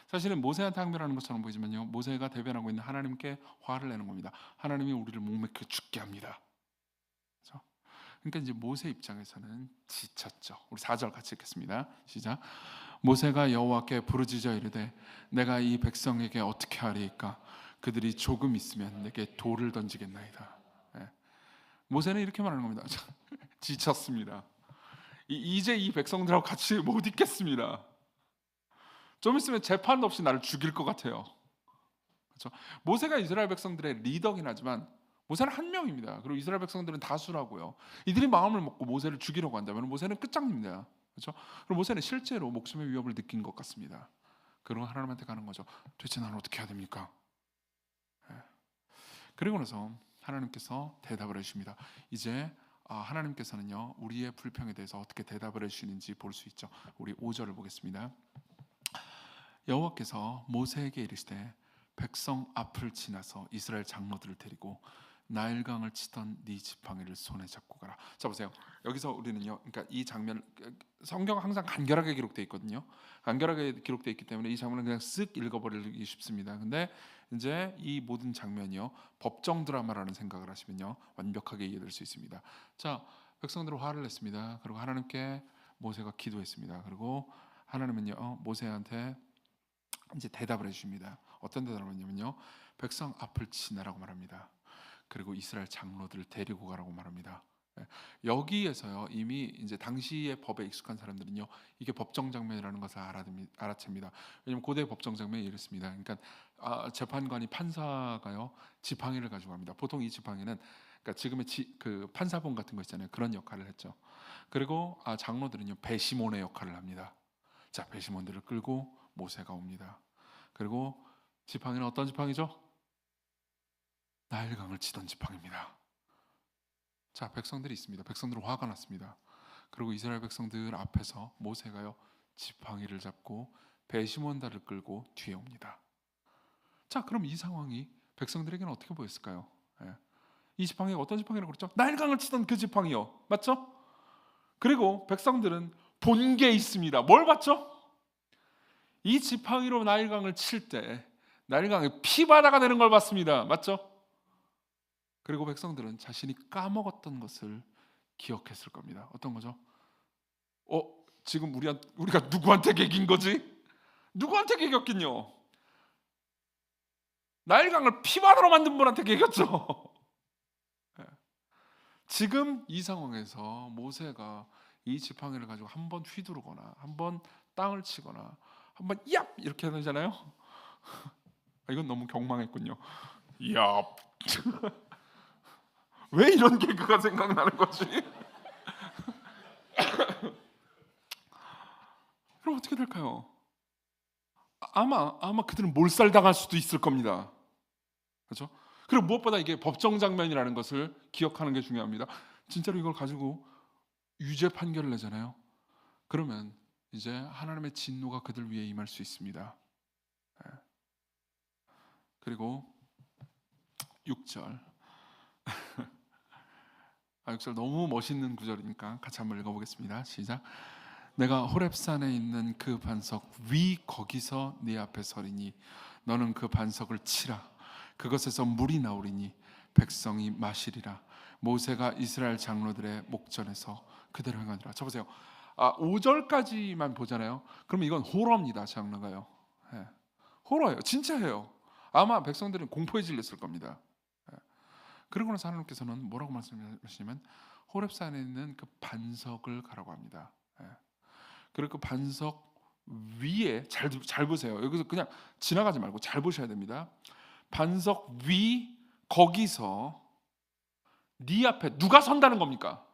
S1: 사실은 모세한테 항변하는 것처럼 보이지만요, 모세가 대변하고 있는 하나님께 화를 내는 겁니다. 하나님이 우리를 목맥혀 죽게 합니다. 그렇죠? 그러니까 이제 모세 입장에서는 지쳤죠. 우리 4절 같이 읽겠습니다. 시작. 모세가 여호와께 부르짖어 이르되 내가 이 백성에게 어떻게 하리이까? 그들이 조금 있으면 내게 돌을 던지겠나이다. 모세는 이렇게 말하는 겁니다. 지쳤습니다. 이제 이 백성들하고 같이 못 있겠습니다. 좀 있으면 재판도 없이 나를 죽일 것 같아요. 그렇죠? 모세가 이스라엘 백성들의 리더긴 하지만 모세는 한 명입니다. 그리고 이스라엘 백성들은 다수라고요. 이들이 마음을 먹고 모세를 죽이려고 한다면 모세는 끝장입니다. 그렇죠? 그리고 모세는 실제로 목숨의 위협을 느낀 것 같습니다. 그리고 하나님한테 가는 거죠. 도대체 나는 어떻게 해야 됩니까? 예. 그리고 나서 하나님께서 대답을 해주십니다. 이제 하나님께서는요 우리의 불평에 대해서 어떻게 대답을 해주시는지 볼 수 있죠. 우리 5절을 보겠습니다. 여호와께서 모세에게 이르시되 백성 앞을 지나서 이스라엘 장로들을 데리고 나일강을 치던 네 지팡이를 손에 잡고 가라. 자 보세요. 여기서 우리는요, 그러니까 이 장면, 성경 항상 간결하게 기록되어 있거든요. 간결하게 기록되어 있기 때문에 이 장면은 그냥 쓱 읽어버리기 쉽습니다. 근데 이제 이 모든 장면이요 법정 드라마라는 생각을 하시면요 완벽하게 이해될 수 있습니다. 자, 백성들은 화를 냈습니다. 그리고 하나님께 모세가 기도했습니다. 그리고 하나님은요 모세한테 이제 대답을 해주십니다. 어떤 대답을 했냐면요, 백성 앞을 지나라고 말합니다. 그리고 이스라엘 장로들을 데리고 가라고 말합니다. 예, 여기에서요 이미 이제 당시의 법에 익숙한 사람들은요 이게 법정 장면이라는 것을 알아챕니다. 왜냐하면 고대 법정 장면이 이렇습니다. 그러니까 재판관이 판사가요 지팡이를 가지고 갑니다. 보통 이 지팡이는 그러니까 지금의 그 판사봉 같은 거 있잖아요. 그런 역할을 했죠. 그리고 장로들은요 배시몬의 역할을 합니다. 자, 배시몬들을 끌고 모세가 옵니다. 그리고 지팡이는 어떤 지팡이죠? 나일강을 치던 지팡이입니다. 자, 백성들이 있습니다. 백성들은 화가 났습니다. 그리고 이스라엘 백성들 앞에서 모세가요 지팡이를 잡고 배시몬다를 끌고 뒤에 옵니다. 자, 그럼 이 상황이 백성들에게는 어떻게 보였을까요? 예. 이 지팡이가 어떤 지팡이라고 그랬죠? 나일강을 치던 그 지팡이요, 맞죠? 그리고 백성들은 본 게 있습니다. 뭘 봤죠? 이 지팡이로 나일강을 칠 때 나일강이 피바다가 되는 걸 봤습니다. 맞죠? 그리고 백성들은 자신이 까먹었던 것을 기억했을 겁니다. 어떤 거죠? 지금 우리가 누구한테 개긴 거지? 누구한테 개겼긴요? 나일강을 피바다로 만든 분한테 개겼죠. 지금 이 상황에서 모세가 이 지팡이를 가지고 한번 휘두르거나 한번 땅을 치거나 한번 얍 이렇게 하잖아요. 이건 너무 경망했군요. 얍. 왜 이런 개그가 생각나는 거지? 그럼 어떻게 될까요? 아마 그들은 몰살당할 수도 있을 겁니다. 그렇죠? 그리고 무엇보다 이게 법정 장면이라는 것을 기억하는 게 중요합니다. 진짜로 이걸 가지고 유죄 판결을 내잖아요. 그러면 이제 하나님의 진노가 그들 위에 임할 수 있습니다. 그리고 6절 6절 너무 멋있는 구절이니까 같이 한번 읽어보겠습니다. 시작. 내가 호렙산에 있는 그 반석 위 거기서 네 앞에 서리니 너는 그 반석을 치라. 그것에서 물이 나오리니 백성이 마시리라. 모세가 이스라엘 장로들의 목전에서 그대로 행하니라. 저 보세요. 5절까지만 보잖아요. 그러면 이건 호러입니다. 장르가요. 예. 호러예요. 진짜예요. 아마 백성들은 공포에 질렸을 겁니다. 예. 그러고 나서 하나님께서는 뭐라고 말씀하시냐면 호렙산에 있는 그 반석을 가라고 합니다. 예. 그리고 그 반석 위에 잘 보세요. 여기서 그냥 지나가지 말고 잘 보셔야 됩니다. 반석 위 거기서 네 앞에 누가 선다는 겁니까?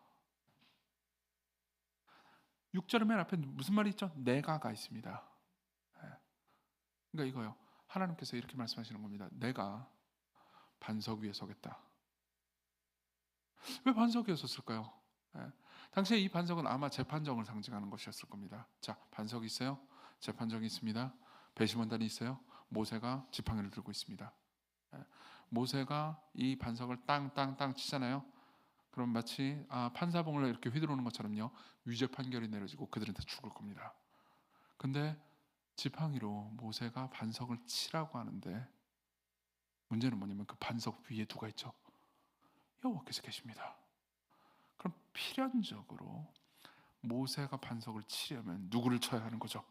S1: 6절 맨 앞에 무슨 말이 있죠? 내가가 있습니다. 그러니까 이거요. 하나님께서 이렇게 말씀하시는 겁니다. 내가 반석 위에 서겠다. 왜 반석 위에 섰을까요? 당시에 이 반석은 아마 재판정을 상징하는 것이었을 겁니다. 자, 반석이 있어요. 재판정이 있습니다. 배심원단이 있어요. 모세가 지팡이를 들고 있습니다. 모세가 이 반석을 땅 치잖아요. 그럼 마치 판사봉을 이렇게 휘두르는 것처럼요 유죄 판결이 내려지고 그들은 다 죽을 겁니다. 근데 지팡이로 모세가 반석을 치라고 하는데 문제는 뭐냐면 그 반석 위에 누가 있죠? 여호와께서 계십니다. 그럼 필연적으로 모세가 반석을 치려면 누구를 쳐야 하는 거죠?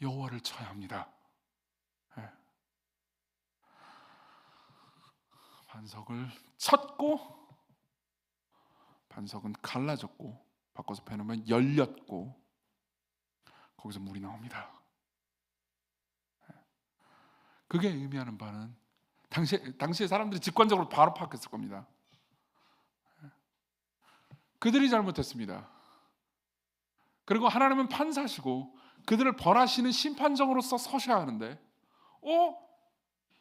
S1: 여호와를 쳐야 합니다. 반석을 쳤고 반석은 갈라졌고 바꿔서 패놓으면 열렸고 거기서 물이 나옵니다. 그게 의미하는 바는 당시에 사람들이 직관적으로 바로 파악했을 겁니다. 그들이 잘못했습니다. 그리고 하나님은 판사시고 그들을 벌하시는 심판정으로서 서셔야 하는데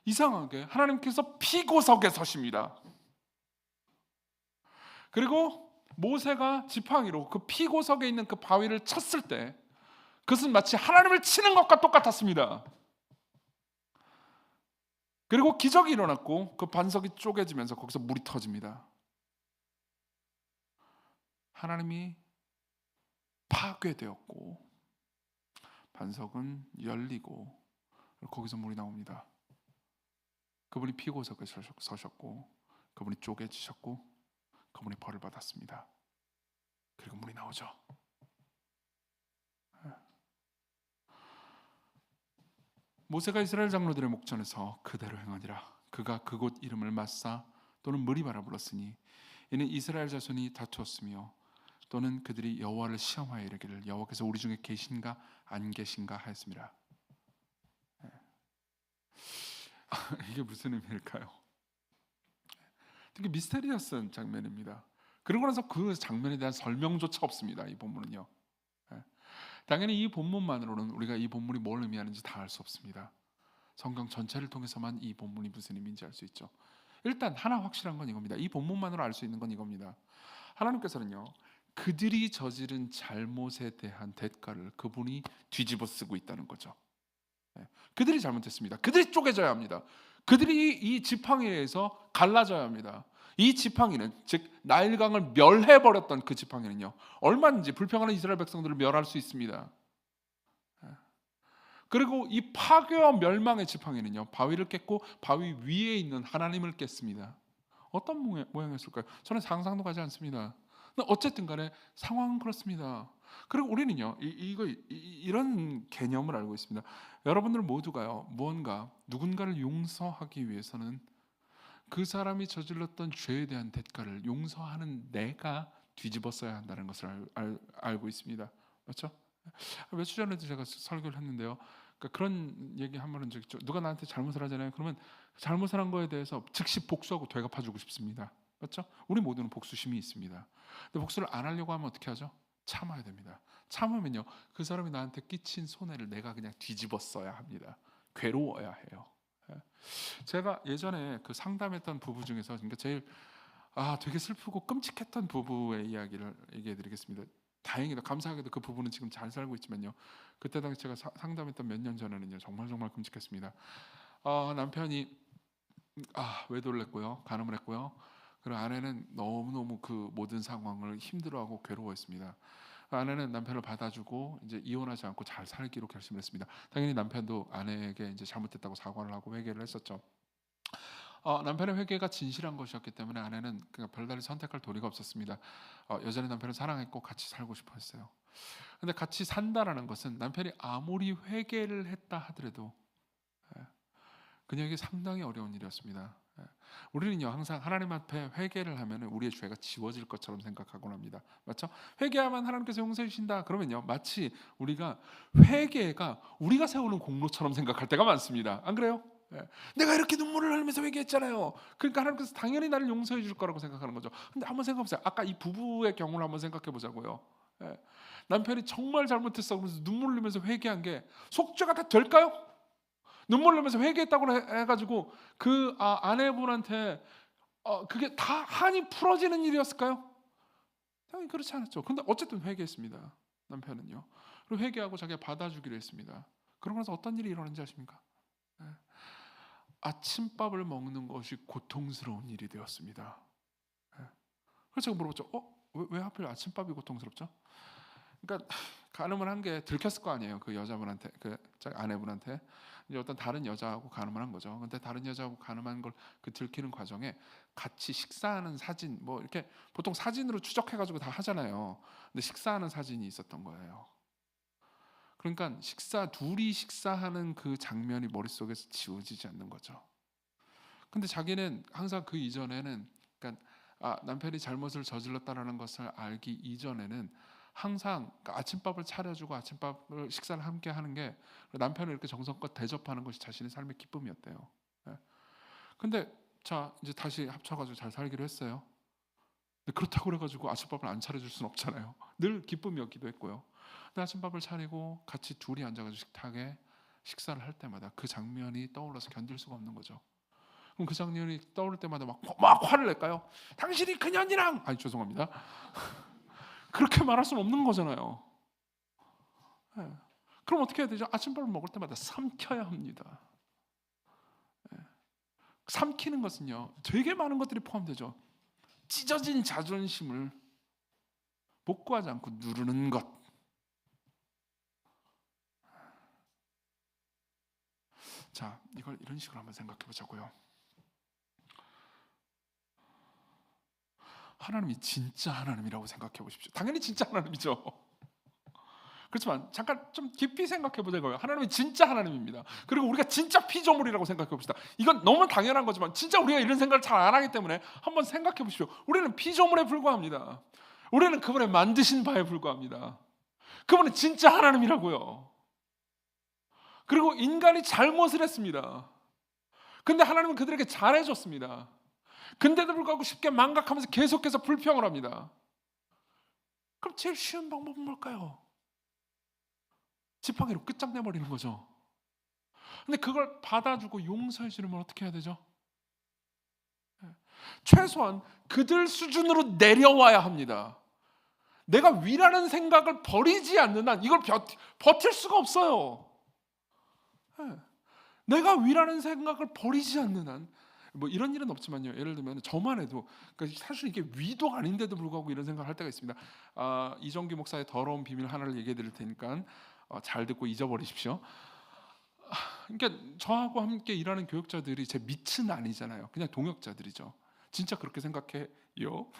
S1: 이상하게 하나님께서 피고석에 서십니다. 그리고 모세가 지팡이로 그 피고석에 있는 그 바위를 쳤을 때 그것은 마치 하나님을 치는 것과 똑같았습니다. 그리고 기적이 일어났고 그 반석이 쪼개지면서 거기서 물이 터집니다. 하나님이 파괴되었고 반석은 열리고 거기서 물이 나옵니다. 그분이 피고석에 서셨고 그분이 쪼개지셨고 그분이 벌을 받았습니다. 그리고 물이 나오죠. 모세가 이스라엘 장로들의 목전에서 그대로 행하니라. 그가 그곳 이름을 마사 또는 무리바라 불렀으니 이는 이스라엘 자손이 다투었으며 또는 그들이 여호와를 시험하여 이르기를 여호와께서 우리 중에 계신가 안 계신가 하였습니다. 이게 무슨 의미일까요? 되게 미스테리어스한 장면입니다. 그러고 나서 그 장면에 대한 설명조차 없습니다. 이 본문은요. 당연히 이 본문만으로는 우리가 이 본문이 뭘 의미하는지 다 알 수 없습니다. 성경 전체를 통해서만 이 본문이 무슨 의미인지 알 수 있죠. 일단 하나 확실한 건 이겁니다. 이 본문만으로 알 수 있는 건 이겁니다. 하나님께서는요, 그들이 저지른 잘못에 대한 대가를 그분이 뒤집어 쓰고 있다는 거죠. 그들이 잘못했습니다. 그들이 쪼개져야 합니다. 그들이 이 지팡이에 의해서 갈라져야 합니다. 이 지팡이는 즉 나일강을 멸해버렸던 그 지팡이는요, 얼마든지 불평하는 이스라엘 백성들을 멸할 수 있습니다. 그리고 이 파괴와 멸망의 지팡이는요, 바위를 깼고 바위 위에 있는 하나님을 깼습니다. 어떤 모양이었을까요? 저는 상상도 가지 않습니다. 어쨌든 간에 상황은 그렇습니다. 그리고 우리는요, 이런 개념을 알고 있습니다. 여러분들 모두가요, 무언가 누군가를 용서하기 위해서는 그 사람이 저질렀던 죄에 대한 대가를 용서하는 내가 뒤집어써야 한다는 것을 알고 있습니다. 맞죠? 며칠 전에도 제가 설교를 했는데요. 그러니까 그런 얘기 한 번은 적이 있죠. 누가 나한테 잘못을 하잖아요. 그러면 잘못을 한 거에 대해서 즉시 복수하고 되갚아주고 싶습니다. 맞죠? 우리 모두는 복수심이 있습니다. 근데 복수를 안 하려고 하면 어떻게 하죠? 참아야 됩니다. 참으면요, 그 사람이 나한테 끼친 손해를 내가 그냥 뒤집어써야 합니다. 괴로워야 해요. 제가 예전에 그 상담했던 부부 중에서 그러니까 제일 되게 슬프고 끔찍했던 부부의 이야기를 얘기해드리겠습니다. 다행히도 감사하게도 그 부부는 지금 잘 살고 있지만요, 그때 당시 제가 상담했던 몇 년 전에는요, 정말 끔찍했습니다. 남편이 외돌랬고요, 간음을 했고요. 그리고 아내는 너무너무 그 모든 상황을 힘들어하고 괴로워했습니다. 아내는 남편을 받아주고 이제 이혼하지 않고 잘 살기로 결심을 했습니다. 당연히 남편도 아내에게 이제 잘못했다고 사과를 하고 회개를 했었죠. 남편의 회개가 진실한 것이었기 때문에 아내는 그냥 별다른 선택할 도리가 없었습니다. 여전히 남편을 사랑했고 같이 살고 싶어 했어요. 근데 같이 산다라는 것은 남편이 아무리 회개를 했다 하더라도 그녀에게 상당히 어려운 일이었습니다. 우리는요, 항상 하나님 앞에 회개를 하면 우리의 죄가 지워질 것처럼 생각하곤 합니다. 맞죠? 회개하면 하나님께서 용서해 주신다. 그러면요, 마치 우리가 회개가 우리가 세우는 공로처럼 생각할 때가 많습니다. 안 그래요? 내가 이렇게 눈물을 흘리면서 회개했잖아요. 그러니까 하나님께서 당연히 나를 용서해 줄 거라고 생각하는 거죠. 근데 한번 생각해보세요. 아까 이 부부의 경우를 한번 생각해 보자고요. 남편이 정말 잘못했어 그러면서 눈물 흘리면서 회개한 게 속죄가 다 될까요? 눈물 흘리면서 회개했다고 해가지고 그 아내분한테 그게 다 한이 풀어지는 일이었을까요? 당연히 그렇지 않았죠. 근데 어쨌든 회개했습니다. 남편은요. 그리고 회개하고 자기가 받아주기로 했습니다. 그러고 나서 어떤 일이 일어났는지 아십니까? 아침밥을 먹는 것이 고통스러운 일이 되었습니다. 그래서 제가 물어봤죠. 왜 하필 아침밥이 고통스럽죠? 그러니까 간음을 한 게 들켰을 거 아니에요. 그 여자분한테, 그 아내분한테 이제 어떤 다른 여자하고 간음을 한 거죠. 근데 다른 여자하고 간음한 걸 그 들키는 과정에 같이 식사하는 사진, 뭐 이렇게 보통 사진으로 추적해가지고 다 하잖아요. 근데 식사하는 사진이 있었던 거예요. 그러니까 둘이 식사하는 그 장면이 머릿속에서 지워지지 않는 거죠. 근데 자기는 항상 그 이전에는, 그러니까 남편이 잘못을 저질렀다라는 것을 알기 이전에는 항상 아침밥을 차려주고 식사를 함께 하는 게 남편을 이렇게 정성껏 대접하는 것이 자신의 삶의 기쁨이었대요. 근데 자 이제 다시 합쳐가지고 잘 살기로 했어요. 근데 그렇다고 그래가지고 아침밥을 안 차려줄 수는 없잖아요. 늘 기쁨이었기도 했고요. 근데 아침밥을 차리고 같이 둘이 앉아가지고 식탁에 식사를 할 때마다 그 장면이 떠올라서 견딜 수가 없는 거죠. 그럼 그 장면이 떠오를 때마다 막 화를 낼까요? 당신이 그년이랑, 아니 죄송합니다, 그렇게 말할 수는 없는 거잖아요. 네. 그럼 어떻게 해야 되죠? 아침밥을 먹을 때마다 삼켜야 합니다. 네. 삼키는 것은요 되게 많은 것들이 포함되죠. 찢어진 자존심을 복구하지 않고 누르는 것. 자, 이걸 이런 식으로 한번 생각해 보자고요. 하나님이 진짜 하나님이라고 생각해 보십시오. 당연히 진짜 하나님이죠. 그렇지만 잠깐 좀 깊이 생각해 보자고요. 하나님이 진짜 하나님입니다. 그리고 우리가 진짜 피조물이라고 생각해 봅시다. 이건 너무 당연한 거지만 진짜 우리가 이런 생각을 잘 안 하기 때문에 한번 생각해 보십시오. 우리는 피조물에 불과합니다. 우리는 그분의 만드신 바에 불과합니다. 그분은 진짜 하나님이라고요. 그리고 인간이 잘못을 했습니다. 근데 하나님은 그들에게 잘해줬습니다. 근데도 불구하고 쉽게 망각하면서 계속해서 불평을 합니다. 그럼 제일 쉬운 방법은 뭘까요? 지팡이로 끝장내버리는 거죠. 근데 그걸 받아주고 용서해 주려면 어떻게 해야 되죠? 최소한 그들 수준으로 내려와야 합니다. 내가 위라는 생각을 버리지 않는 한 이걸 버틸 수가 없어요. 내가 위라는 생각을 버리지 않는 한, 뭐 이런 일은 없지만요. 예를 들면 저만 해도, 그러니까 사실 이게 위도 아닌데도 불구하고 이런 생각을 할 때가 있습니다. 이정규 목사의 더러운 비밀 하나를 얘기해 드릴 테니까 잘 듣고 잊어버리십시오. 그러니까 저하고 함께 일하는 교역자들이 제 밑은 아니잖아요. 그냥 동역자들이죠. 진짜 그렇게 생각해요.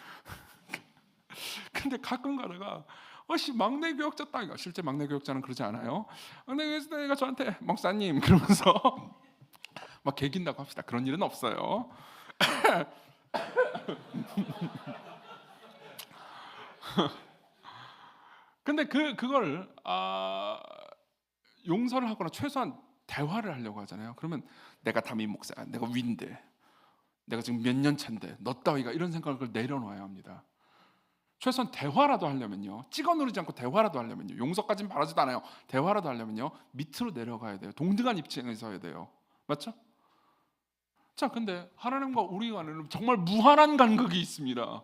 S1: 근데 가끔 가다가 막내 교역자 따위가, 실제 막내 교역자는 그러지 않아요. 막내 교역자 따위가 저한테 목사님 그러면서 막 개긴다고 합시다. 그런 일은 없어요. 근데 그걸 용서를 하거나 최소한 대화를 하려고 하잖아요. 그러면 내가 담임 목사야, 내가 위인데, 내가 지금 몇 년 차인데 너 따위가, 이런 생각을 내려놔야 합니다. 최소한 대화라도 하려면요, 찍어 누르지 않고 대화라도 하려면요, 용서까지는 바라지도 않아요. 대화라도 하려면요 밑으로 내려가야 돼요. 동등한 입장에 서야 돼요. 맞죠? 자, 근데 하나님과 우리 간에는 정말 무한한 간극이 있습니다.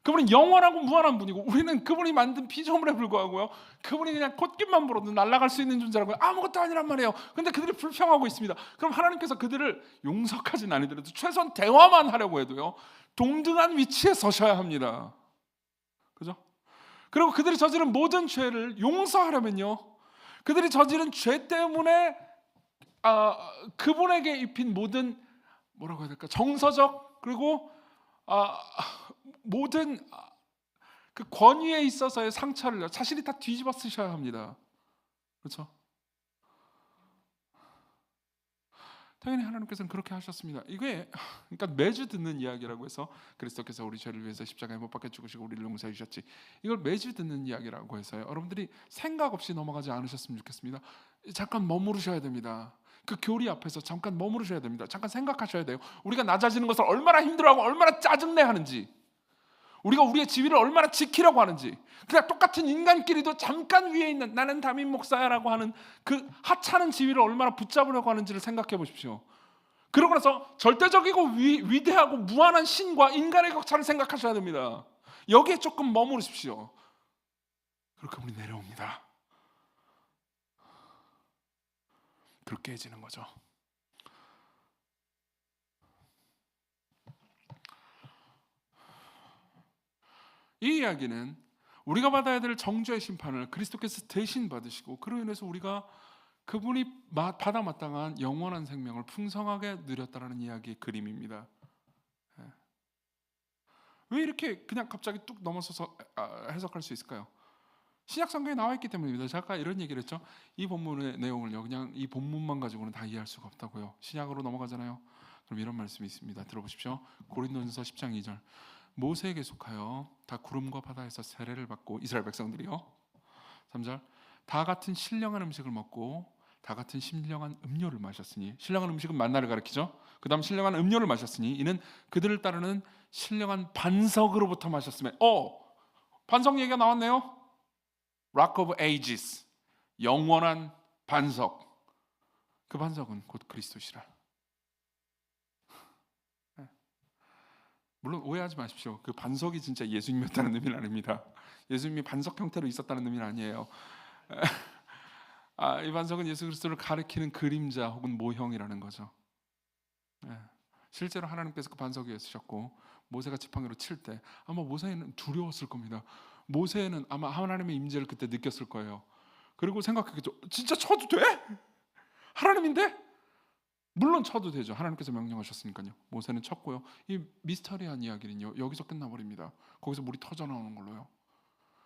S1: 그분은 영원하고 무한한 분이고 우리는 그분이 만든 피조물에 불과하고요, 그분이 그냥 콧깃만 불어도 날아갈 수 있는 존재라고요. 아무것도 아니란 말이에요. 근데 그들이 불평하고 있습니다. 그럼 하나님께서 그들을 용서까지는 아니더라도 최소한 대화만 하려고 해도요 동등한 위치에 서셔야 합니다. 그죠? 그리고 그들이 저지른 모든 죄를 용서하려면요, 그들이 저지른 죄 때문에 그분에게 입힌 모든, 뭐라고 해야 될까, 정서적, 그리고 모든 그 권위에 있어서의 상처를 자신이 다 뒤집어 쓰셔야 합니다. 그렇죠? 당연히 하나님께서는 그렇게 하셨습니다. 이게 그러니까 매주 듣는 이야기라고 해서, 그리스도께서 우리 죄를 위해서 십자가에 못 박혀 죽으시고 우리를 용서해 주셨지, 이걸 매주 듣는 이야기라고 해서요 여러분들이 생각 없이 넘어가지 않으셨으면 좋겠습니다. 잠깐 머무르셔야 됩니다. 그 교리 앞에서 잠깐 머무르셔야 됩니다. 잠깐 생각하셔야 돼요. 우리가 낮아지는 것을 얼마나 힘들어하고 얼마나 짜증내 하는지, 우리가 우리의 지위를 얼마나 지키려고 하는지, 그냥 똑같은 인간끼리도 잠깐 위에 있는 나는 담임 목사야라고 하는 그 하찮은 지위를 얼마나 붙잡으려고 하는지를 생각해 보십시오. 그러고 나서 절대적이고 위대하고 무한한 신과 인간의 격차를 생각하셔야 됩니다. 여기에 조금 머무르십시오. 그렇게 우리 내려옵니다. 그렇게 해지는 거죠. 이 이야기는 우리가 받아야 될 정죄의 심판을 그리스도께서 대신 받으시고, 그로 인해서 우리가 그분이 받아 마땅한 영원한 생명을 풍성하게 누렸다라는 이야기의 그림입니다. 왜 이렇게 그냥 갑자기 뚝 넘어서서 해석할 수 있을까요? 신약 성경에 나와 있기 때문입니다. 제가 아까 이런 얘기를 했죠. 이 본문의 내용을요 그냥 이 본문만 가지고는 다 이해할 수가 없다고요. 신약으로 넘어가잖아요. 그럼 이런 말씀이 있습니다. 들어보십시오. 고린도전서 10장 2절. 모세에게 속하여 다 구름과 바다에서 세례를 받고, 이스라엘 백성들이요. 3절. 다 같은 신령한 음식을 먹고 다 같은 신령한 음료를 마셨으니, 신령한 음식은 만나를 가리키죠. 그 다음 신령한 음료를 마셨으니 이는 그들을 따르는 신령한 반석으로부터 마셨으며, 반석 얘기가 나왔네요. Rock of Ages, 영원한 반석. 그 반석은 곧 그리스도시라. 물론 오해하지 마십시오. 그 반석이 진짜 예수님이었다는 의미는 아닙니다. 예수님이 반석 형태로 있었다는 의미는 아니에요. 이 반석은 예수 그리스도를 가리키는 그림자 혹은 모형이라는 거죠. 실제로 하나님께서 그 반석 위에 쓰셨고 모세가 지팡이로 칠 때 아마 모세는 두려웠을 겁니다. 모세는 아마 하나님의 임재를 그때 느꼈을 거예요. 그리고 생각했겠죠. 진짜 쳐도 돼? 하나님인데? 물론 쳐도 되죠. 하나님께서 명령하셨으니까요. 모세는 쳤고요. 이 미스터리한 이야기는요, 여기서 끝나버립니다. 거기서 물이 터져 나오는 걸로요.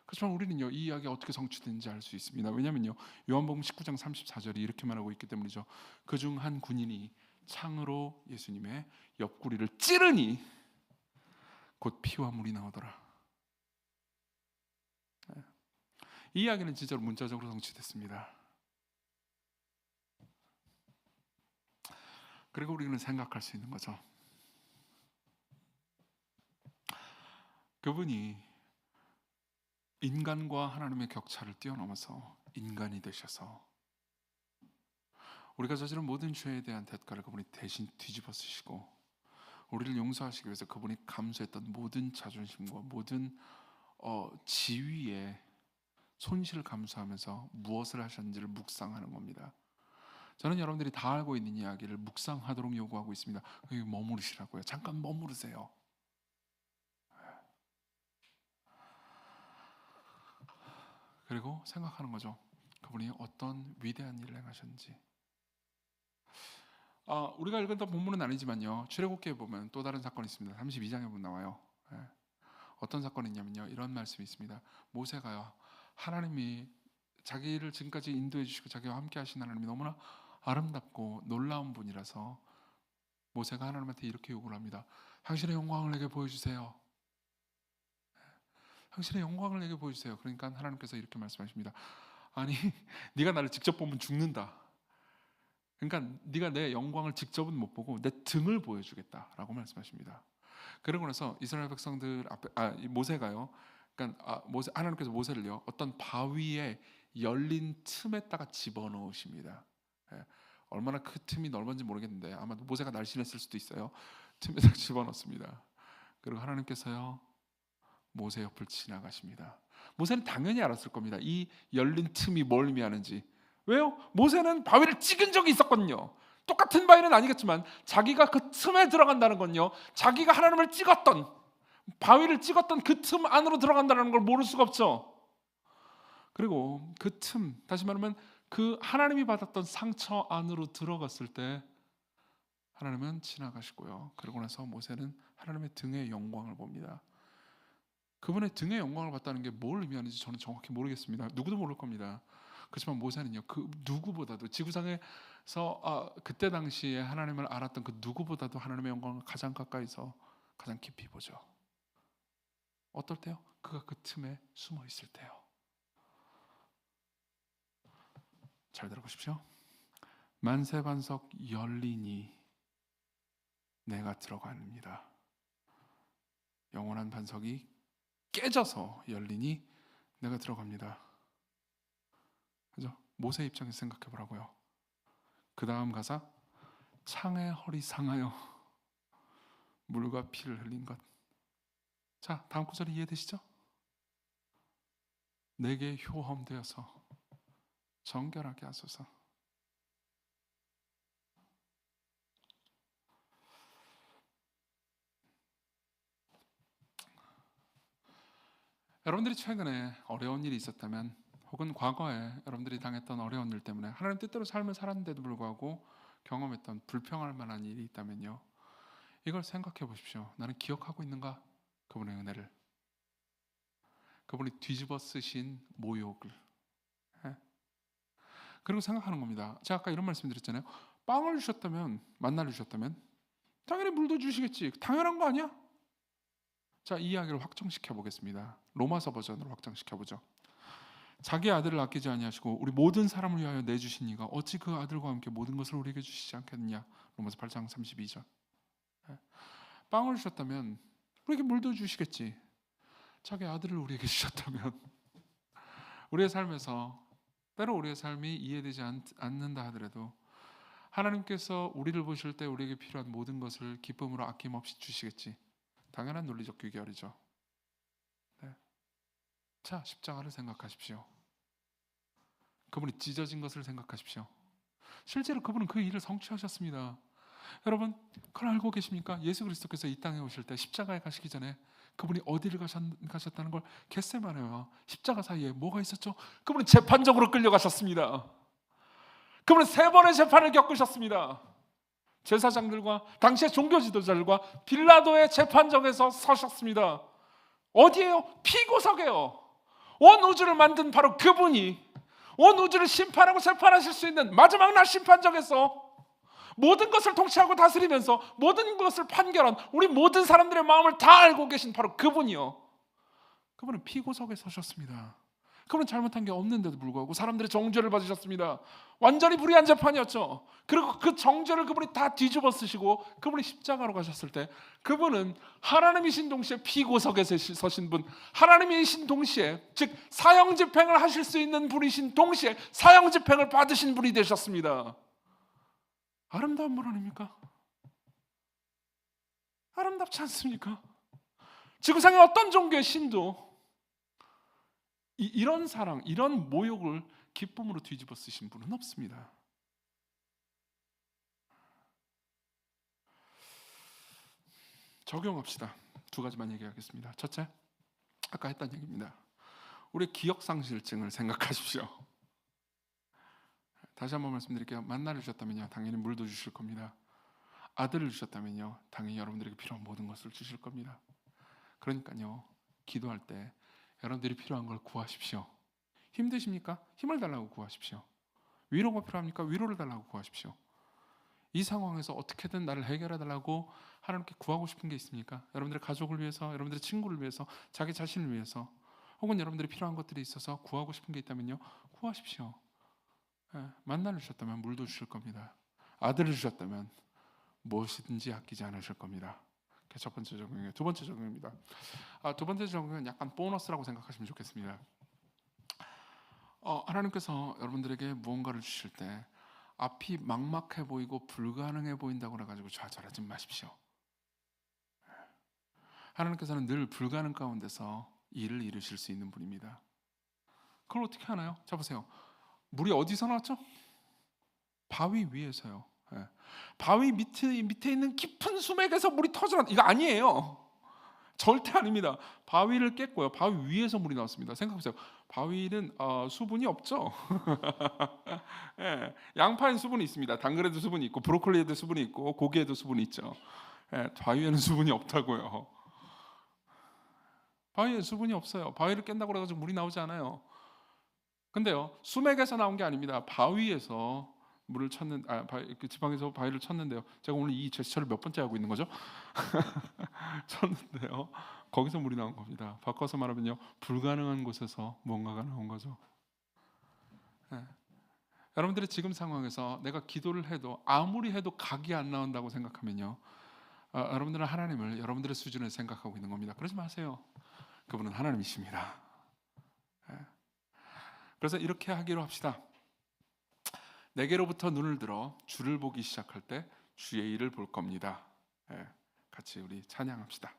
S1: 그렇지만 우리는요, 이 이야기가 어떻게 성취되는지 알 수 있습니다. 왜냐하면요, 요한복음 19장 34절이 이렇게 말하고 있기 때문이죠. 그중 한 군인이 창으로 예수님의 옆구리를 찌르니 곧 피와 물이 나오더라. 이 이야기는 진짜로 문자적으로 성취됐습니다. 그리고 우리는 생각할 수 있는 거죠. 그분이 인간과 하나님의 격차를 뛰어넘어서 인간이 되셔서 우리가 저지른 모든 죄에 대한 대가를 그분이 대신 뒤집어 쓰시고 우리를 용서하시기 위해서 그분이 감수했던 모든 자존심과 모든 지위의 손실을 감수하면서 무엇을 하셨는지를 묵상하는 겁니다. 저는 여러분들이 다 알고 있는 이야기를 묵상하도록 요구하고 있습니다. 여기 머무르시라고요. 잠깐 머무르세요. 그리고 생각하는 거죠. 그분이 어떤 위대한 일을 행하셨는지. 우리가 읽었던 본문은 아니지만요, 출애굽기에 보면 또 다른 사건이 있습니다. 32장에 보면 나와요. 어떤 사건이 있냐면요, 이런 말씀이 있습니다. 모세가요, 하나님이 자기를 지금까지 인도해 주시고 자기와 함께 하신 하나님이 너무나 아름답고 놀라운 분이라서 모세가 하나님한테 이렇게 요구를 합니다. 당신의 영광을 내게 보여주세요. 당신의 영광을 내게 보여주세요. 그러니까 하나님께서 이렇게 말씀하십니다. 아니, 네가 나를 직접 보면 죽는다. 그러니까 네가 내 영광을 직접은 못 보고 내 등을 보여주겠다라고 말씀하십니다. 그러고 나서 이스라엘 백성들 앞에 모세가요. 그러니까 하나님께서 모세를요, 어떤 바위에 열린 틈에다가 집어넣으십니다. 얼마나 그 틈이 넓은지 모르겠는데 아마 모세가 날씬했을 수도 있어요. 틈에다가 집어넣습니다. 그리고 하나님께서요, 모세 옆을 지나가십니다. 모세는 당연히 알았을 겁니다. 이 열린 틈이 뭘 의미하는지. 왜요? 모세는 바위를 찍은 적이 있었거든요. 똑같은 바위는 아니겠지만 자기가 그 틈에 들어간다는 건요, 자기가 하나님을 찍었던, 바위를 찍었던 그 틈 안으로 들어간다는 걸 모를 수가 없죠. 그리고 그 틈, 다시 말하면 그 하나님이 받았던 상처 안으로 들어갔을 때 하나님은 지나가시고요. 그러고 나서 모세는 하나님의 등의 영광을 봅니다. 그분의 등의 영광을 봤다는 게 뭘 의미하는지 저는 정확히 모르겠습니다. 누구도 모를 겁니다. 그렇지만 모세는요, 그 누구보다도 지구상에서 그때 당시에 하나님을 알았던 그 누구보다도 하나님의 영광을 가장 가까이서 가장 깊이 보죠. 어떨 때요? 그가 그 틈에 숨어 있을 때요. 잘 들어보십시오. 만세반석 열리니 내가 들어갑니다. 영원한 반석이 깨져서 열리니 내가 들어갑니다. 그죠? 모세 입장에서 생각해 보라고요. 그 다음 가사, 창의 허리 상하여 물과 피를 흘린 것. 자, 다음 구절이 이해되시죠? 내게 효험되어서 정결하게 하소서. 여러분들이 최근에 어려운 일이 있었다면, 혹은 과거에 여러분들이 당했던 어려운 일 때문에 하나님 뜻대로 삶을 살았는데도 불구하고 경험했던 불평할 만한 일이 있다면요, 이걸 생각해 보십시오. 나는 기억하고 있는가? 그분의 은혜를, 그분이 뒤집어 쓰신 모욕을. 그리고 생각하는 겁니다. 제가 아까 이런 말씀 드렸잖아요. 빵을 주셨다면, 만나를 주셨다면 당연히 물도 주시겠지. 당연한 거 아니야? 자, 이 이야기를 확정시켜 보겠습니다. 로마서 버전으로 확정시켜 보죠. 자기 아들을 아끼지 아니하시고 우리 모든 사람을 위하여 내주신 이가 어찌 그 아들과 함께 모든 것을 우리에게 주시지 않겠느냐. 로마서 8장 32절. 빵을 주셨다면 우리에게 물도 주시겠지. 자기 아들을 우리에게 주셨다면 우리의 삶에서 때로 우리의 삶이 이해되지 않는다 하더라도 하나님께서 우리를 보실 때 우리에게 필요한 모든 것을 기쁨으로 아낌없이 주시겠지. 당연한 논리적 귀결이죠. 네. 자, 십자가를 생각하십시오. 그분이 찢어진 것을 생각하십시오. 실제로 그분은 그 일을 성취하셨습니다. 여러분, 그걸 알고 계십니까? 예수 그리스도께서 이 땅에 오실 때 십자가에 가시기 전에 그분이 어디를 가셨다는 걸 겟세마네와 십자가 사이에 뭐가 있었죠? 그분은 재판적으로 끌려가셨습니다. 그분은 3번의 재판을 겪으셨습니다. 제사장들과 당시의 종교 지도자들과 빌라도의 재판정에서 서셨습니다. 어디에요? 피고석에요. 온 우주를 만든 바로 그분이 온 우주를 심판하고 재판하실 수 있는 마지막 날 심판정에서 모든 것을 통치하고 다스리면서 모든 것을 판결한 우리 모든 사람들의 마음을 다 알고 계신 바로 그분이요. 그분은 피고석에 서셨습니다. 그분은 잘못한 게 없는데도 불구하고 사람들의 정죄를 받으셨습니다. 완전히 불의한 재판이었죠. 그리고 그 정죄를 그분이 다 뒤집어 쓰시고 그분이 십자가로 가셨을 때 그분은 하나님이신 동시에 피고석에 서신 분, 하나님이신 동시에 즉 사형집행을 하실 수 있는 분이신 동시에 사형집행을 받으신 분이 되셨습니다. 아름다운 분 아닙니까? 아름답지 않습니까? 지구상의 어떤 종교의 신도 이런 사랑, 이런 모욕을 기쁨으로 뒤집어 쓰신 분은 없습니다. 적용합시다. 2가지만 얘기하겠습니다. 첫째, 아까 했던 얘기입니다. 우리의 기억상실증을 생각하십시오. 다시 한번 말씀드릴게요. 만나를 주셨다면요, 당연히 물도 주실 겁니다. 아들을 주셨다면요, 당연히 여러분들에게 필요한 모든 것을 주실 겁니다. 그러니까요, 기도할 때 여러분들이 필요한 걸 구하십시오. 힘드십니까? 힘을 달라고 구하십시오. 위로가 필요합니까? 위로를 달라고 구하십시오. 이 상황에서 어떻게든 나를 해결해 달라고 하나님께 구하고 싶은 게 있습니까? 여러분들의 가족을 위해서, 여러분들의 친구를 위해서, 자기 자신을 위해서, 혹은 여러분들이 필요한 것들이 있어서 구하고 싶은 게 있다면요, 구하십시오. 만나를 주셨다면 물도 주실 겁니다. 아들을 주셨다면 무엇이든지 아끼지 않으실 겁니다. 그게 첫 번째 적용이에요. 2번째 적용입니다. 2번째 적용은 약간 보너스라고 생각하시면 좋겠습니다. 하나님께서 여러분들에게 무언가를 주실 때 앞이 막막해 보이고 불가능해 보인다고 해가지고 좌절하지 마십시오. 하나님께서는 늘 불가능 가운데서 일을 이루실 수 있는 분입니다. 그걸 어떻게 하나요? 자 보세요. 물이 어디서 나왔죠? 바위 위에서요. 바위 밑에 있는 깊은 수맥에서 물이 터져나, 이거 아니에요. 절대 아닙니다. 바위를 깼고요, 바위 위에서 물이 나왔습니다. 생각해보세요. 바위는 수분이 없죠. 양파엔 수분이 있습니다. 당근에도 수분이 있고 브로콜리에도 수분이 있고 고기에도 수분이 있죠. 바위에는 수분이 없다고요. 바위에 수분이 없어요. 바위를 깬다고 해가지고 물이 나오지 않아요. 근데요, 수맥에서 나온 게 아닙니다. 바위에서 물을 찾는 그 지방에서 바위를 쳤는데요. 제가 오늘 이 제스처를 몇 번째 하고 있는 거죠? 쳤는데요, 거기서 물이 나온 겁니다. 바꿔서 말하면요, 불가능한 곳에서 뭔가가 나온 거죠. 여러분들의 지금 상황에서 내가 기도를 해도 아무리 해도 각이 안 나온다고 생각하면요, 여러분들은 하나님을 여러분들의 수준을 생각하고 있는 겁니다. 그러지 마세요. 그분은 하나님이십니다. 그래서 이렇게 하기로 합시다. 내게로부터 눈을 들어 주를 보기 시작할 때 주의 일을 볼 겁니다. 같이 우리 찬양합시다.